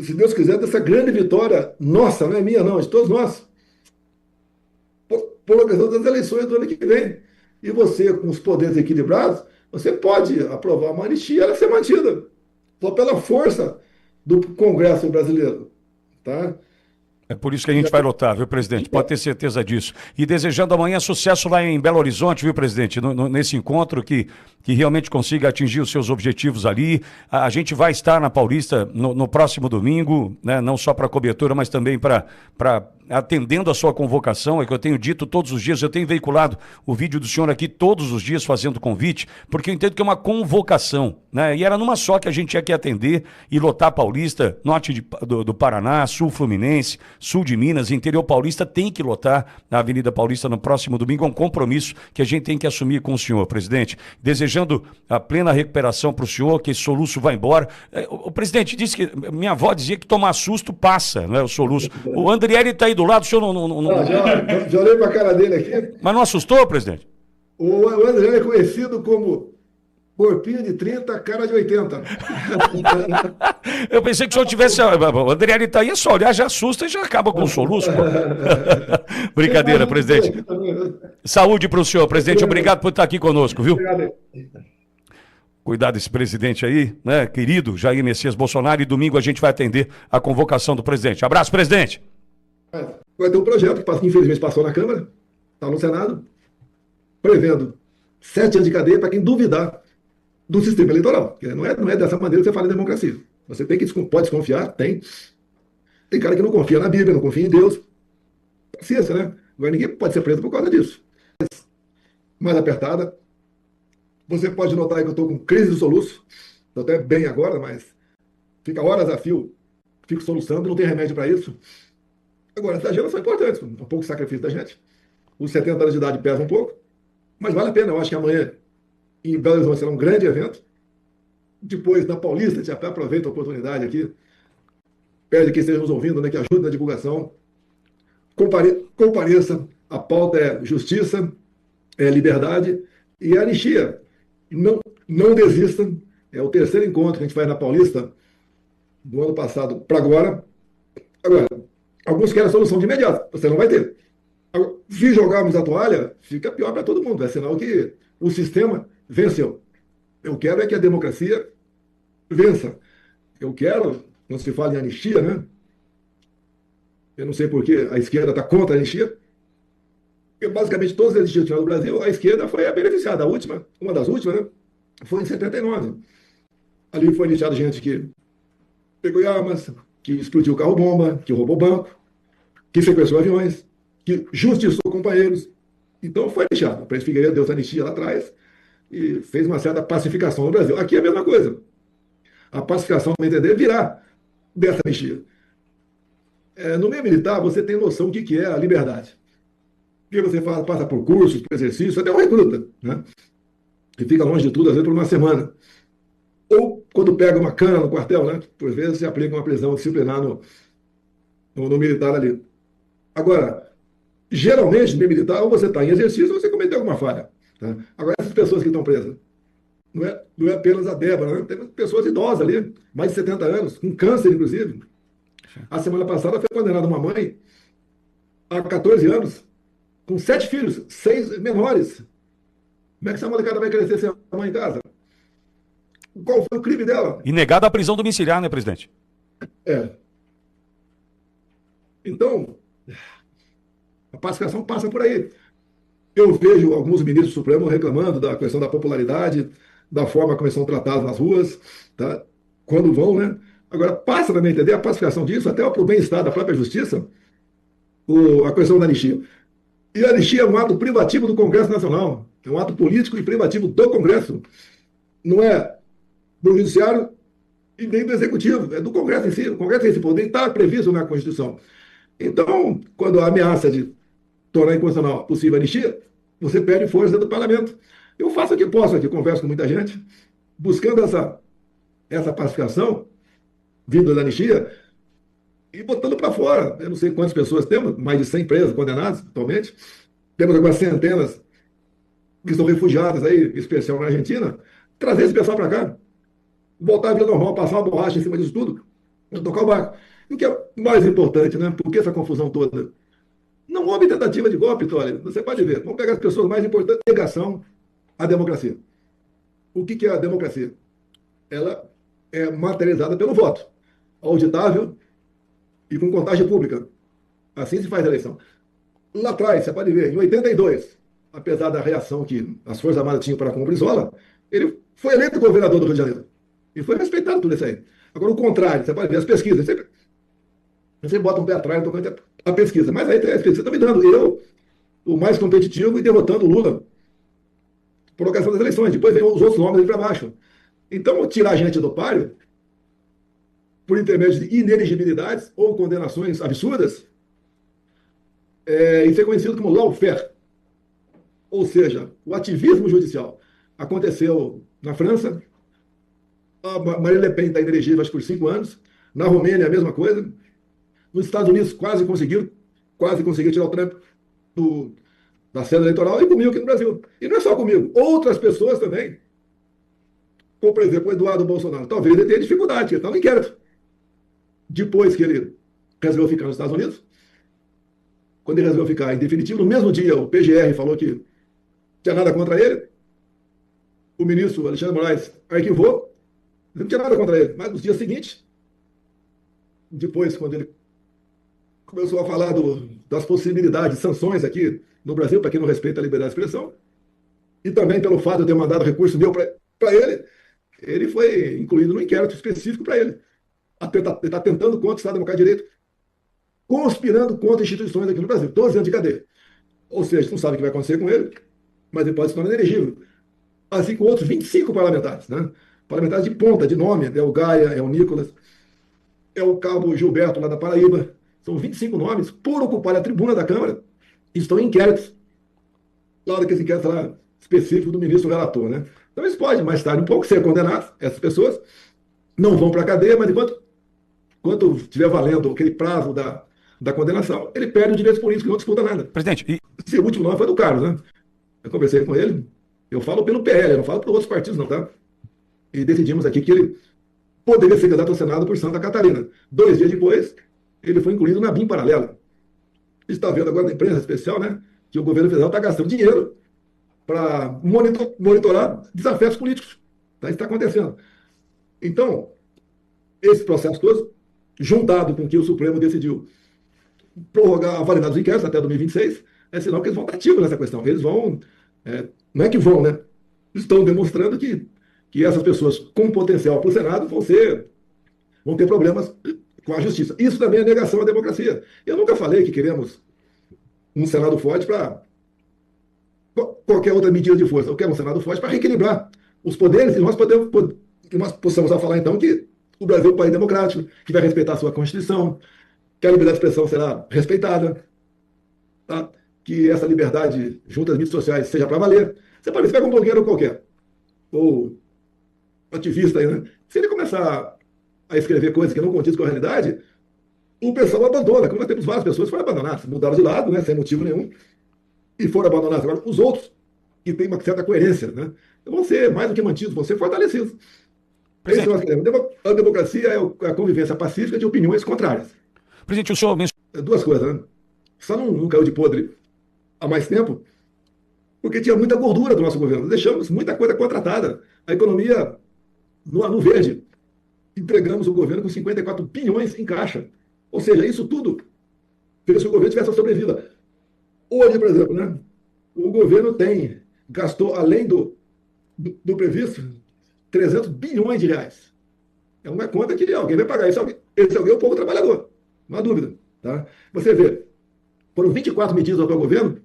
se Deus quiser, dessa grande vitória nossa, não é minha não, de todos nós, por questão das eleições do ano que vem. E você, com os poderes equilibrados, você pode aprovar uma anistia e ela ser mantida, só pela força do Congresso brasileiro, tá?
É por isso que a gente vai lutar, viu, presidente? Pode ter certeza disso. E desejando amanhã sucesso lá em Belo Horizonte, viu, presidente? Nesse encontro que realmente consiga atingir os seus objetivos ali. A gente vai estar na Paulista no próximo domingo, né? Não só para cobertura, mas também para atendendo a sua convocação, é que eu tenho dito todos os dias, eu tenho veiculado o vídeo do senhor aqui todos os dias fazendo convite, porque eu entendo que é uma convocação, né? E era numa só que a gente tinha que atender e lotar Paulista, norte do Paraná, sul Fluminense, sul de Minas, interior paulista, tem que lotar a Avenida Paulista no próximo domingo, é um compromisso que a gente tem que assumir com o senhor, presidente. Desejando a plena recuperação para o senhor, que esse soluço vai embora. O presidente disse que, minha avó dizia que tomar susto passa, né, o soluço. O Andriele está aí do lado, o senhor não...
Já olhei para a cara dele aqui.
Mas não assustou, presidente?
O Andriele é conhecido como corpinho de 30, cara de 80.
Eu pensei que o senhor tivesse... O Andriele está aí, é só olhar, já assusta e já acaba com o soluço. Brincadeira, presidente. Saúde para o senhor, presidente. Obrigado por estar aqui conosco, viu? Obrigado. Cuidar desse presidente aí, né, querido Jair Messias Bolsonaro, e domingo a gente vai atender a convocação do presidente. Abraço, presidente.
Vai ter um projeto que infelizmente passou na Câmara, está no Senado, prevendo 7 anos de cadeia para quem duvidar do sistema eleitoral. Porque não é dessa maneira que você fala em democracia. Você pode desconfiar, tem. Tem cara que não confia na Bíblia, não confia em Deus. Paciência, né? Agora ninguém pode ser preso por causa disso. Mais apertada. Você pode notar aí que eu estou com crise do soluço. Estou até bem agora, mas fica horas a fio, fico soluçando, não tem remédio para isso. Agora, essas agendas são importantes, um pouco de sacrifício da gente. Os 70 anos de idade pesam um pouco, mas vale a pena. Eu acho que amanhã, em Belo Horizonte, será um grande evento. Depois, na Paulista, a gente até aproveita a oportunidade aqui, pede quem esteja nos ouvindo, né, que ajude na divulgação. Compareça, a pauta é justiça, é liberdade e anistia. Não desistam. É o terceiro encontro que a gente faz na Paulista, do ano passado para agora. Agora, alguns querem a solução de imediato. Você não vai ter. Agora, se jogarmos a toalha, fica pior para todo mundo. É sinal que o sistema venceu. Eu quero é que a democracia vença. Eu quero, quando se fala em anistia, né? Eu não sei por que a esquerda está contra a anistia. Porque basicamente todas as anistias no Brasil, a esquerda foi a beneficiada. A última, uma das últimas, né? Foi em 79. Ali foi anistiada gente que pegou armas, que explodiu carro-bomba, que roubou banco, que sequestrou aviões, que justiçou companheiros. Então foi anistiado. O presidente Figueiredo deu essa anistia lá atrás e fez uma certa pacificação no Brasil. Aqui é a mesma coisa. A pacificação, no meu entender, virá dessa anistia. No meio militar, você tem noção do que é a liberdade. Porque você passa por cursos, por exercício, até uma recruta, né? E fica longe de tudo, às vezes, por uma semana. Ou quando pega uma cana no quartel, né? Por vezes se aplica uma prisão disciplinar no militar ali. Agora, geralmente, no meio militar, ou você está em exercício ou você cometeu alguma falha. Tá? Agora, essas pessoas que estão presas, não é apenas a Débora, né? Tem pessoas idosas ali, mais de 70 anos, com câncer, inclusive. A semana passada foi condenada uma mãe a 14 anos, com 7 filhos, 6 menores. Como é que essa molecada vai crescer sem a mãe em casa? Qual foi o crime dela?
E negada a prisão domiciliar, né, presidente?
Então, a pacificação passa por aí. Eu vejo alguns ministros do Supremo reclamando da questão da popularidade, da forma como eles são tratados nas ruas, tá? Quando vão, né? Agora, passa para me entender a pacificação disso, até para o bem-estar da própria justiça, a questão da anistia. E a anistia é um ato privativo do Congresso Nacional, é um ato político e privativo do Congresso. Não é do Judiciário e nem do Executivo, é do Congresso em si. O Congresso tem esse poder, está previsto na Constituição. Então, quando a ameaça de tornar inconstitucional possível a anistia, você perde força do Parlamento. Eu faço o que posso aqui, converso com muita gente, buscando essa pacificação, vinda da anistia, e botando para fora. Eu não sei quantas pessoas temos, mais de 100 presos condenados atualmente. Temos algumas centenas que estão refugiadas aí, em especial na Argentina. Trazer esse pessoal para cá, voltar à vida normal, passar uma borracha em cima disso tudo, tocar o barco. E o que é mais importante, né? Por que essa confusão toda? Não houve tentativa de golpe, Vitória. Você pode ver. Vamos pegar as pessoas mais importantes. Negação à democracia. O que é a democracia? Ela é materializada pelo voto, auditável e com contagem pública. Assim se faz a eleição. Lá atrás, você pode ver, em 82, apesar da reação que as Forças Armadas tinham para com o Brizola, ele foi eleito governador do Rio de Janeiro. E foi respeitado tudo isso aí. Agora, o contrário, você pode ver as pesquisas. Você bota um pé atrás, a pesquisa. Mas aí a pesquisa está me dando eu, o mais competitivo, e derrotando o Lula por ocasião das eleições. Depois vem os outros nomes ali para baixo. Então, tirar a gente do páreo por intermédio de inelegibilidades ou condenações absurdas, isso é conhecido como lawfare. Ou seja, o ativismo judicial aconteceu na França, a Marine Le Pen está inelegível acho, por 5 anos, na Romênia a mesma coisa, nos Estados Unidos quase conseguiram tirar o Trump da cena eleitoral, e comigo aqui no Brasil. E não é só comigo, outras pessoas também, como por exemplo o Eduardo Bolsonaro, talvez ele tenha dificuldade, porque ele está no inquérito. Depois que ele resolveu ficar nos Estados Unidos, quando ele resolveu ficar em definitivo, no mesmo dia o PGR falou que não tinha nada contra ele, o ministro Alexandre de Moraes arquivou, não tinha nada contra ele, mas nos dias seguintes, depois, quando ele começou a falar das possibilidades de sanções aqui no Brasil, para quem não respeita a liberdade de expressão, e também pelo fato de eu ter mandado recurso meu para ele foi incluído no inquérito específico para ele. Ele está tentando contra o Estado Democrático de Direito, conspirando contra instituições aqui no Brasil, 12 anos de cadeia. Ou seja, não sabe o que vai acontecer com ele, mas ele pode se tornar inelegível. Assim como outros 25 parlamentares, né? Parlamentares de ponta, de nome, é o Gaia, é o Nicolas, é o cabo Gilberto lá da Paraíba. São 25 nomes por ocupar a tribuna da Câmara e estão em inquéritos. Lá daquele inquérito lá específico do ministro relator, né? Então eles podem, mais tarde, um pouco ser condenados, essas pessoas não vão para a cadeia, mas enquanto estiver valendo aquele prazo da condenação, ele perde os direitos políticos e não disputa nada.
Presidente,
Esse último nome foi do Carlos, né? Eu conversei com ele, eu falo pelo PL, eu não falo por outros partidos não, tá? E decidimos aqui que ele poderia ser candidato ao Senado por Santa Catarina. 2 dias depois, ele foi incluído na BIM paralela. Está vendo agora na imprensa especial, né? Que o governo federal está gastando dinheiro para monitorar desafetos políticos. Tá? Isso está acontecendo. Então, esse processo todo, juntado com que o Supremo decidiu prorrogar a validade dos inquéritos até 2026, é sinal que eles vão estar ativos nessa questão. Eles vão, não é que vão, né? Estão demonstrando que essas pessoas com potencial para o Senado vão ter problemas com a justiça. Isso também é negação à democracia. Eu nunca falei que queremos um Senado forte para qualquer outra medida de força. Eu quero um Senado forte para reequilibrar os poderes, e nós possamos falar, então, que o Brasil é um país democrático, que vai respeitar a sua Constituição, que a liberdade de expressão será respeitada, tá? Que essa liberdade junto às mídias sociais seja para valer. Você pega um blogueiro qualquer, ou ativista aí, né? Se ele começar a escrever coisas que não condiz com a realidade, o pessoal abandona, como nós temos várias pessoas que foram abandonadas, mudaram de lado, né, sem motivo nenhum, e foram abandonadas. Agora, os outros, que têm uma certa coerência, né, vão ser mais do que mantidos, vão ser fortalecidos. É isso que nós queremos. A democracia é a convivência pacífica de opiniões contrárias.
Presidente, o senhor mencionou...
2 coisas, né? Só não caiu de podre há mais tempo, porque tinha muita gordura do nosso governo. Deixamos muita coisa contratada. A economia no verde. Entregamos o governo com 54 bilhões em caixa. Ou seja, isso tudo fez que o governo tivesse a sobrevida. Hoje, por exemplo, né, o governo gastou, além do previsto, 300 bilhões de reais. É uma conta que alguém vai pagar. Esse alguém é o povo trabalhador. Não há dúvida. Tá? Você vê, foram 24 medidas do atual governo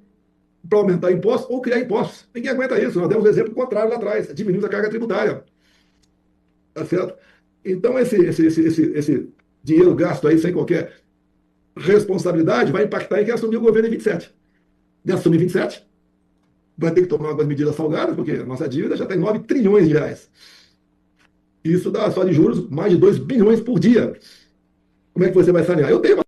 para aumentar impostos ou criar impostos. Ninguém aguenta isso. Nós demos um exemplo contrário lá atrás. Diminuímos a carga tributária. Tá certo? Então, esse dinheiro gasto aí sem qualquer responsabilidade vai impactar em quem assumir o governo em 27. Quem assumir em 27 vai ter que tomar algumas medidas salgadas, porque a nossa dívida já está em 9 trilhões de reais. Isso dá só de juros mais de 2 bilhões por dia. Como é que você vai sanear? Eu tenho uma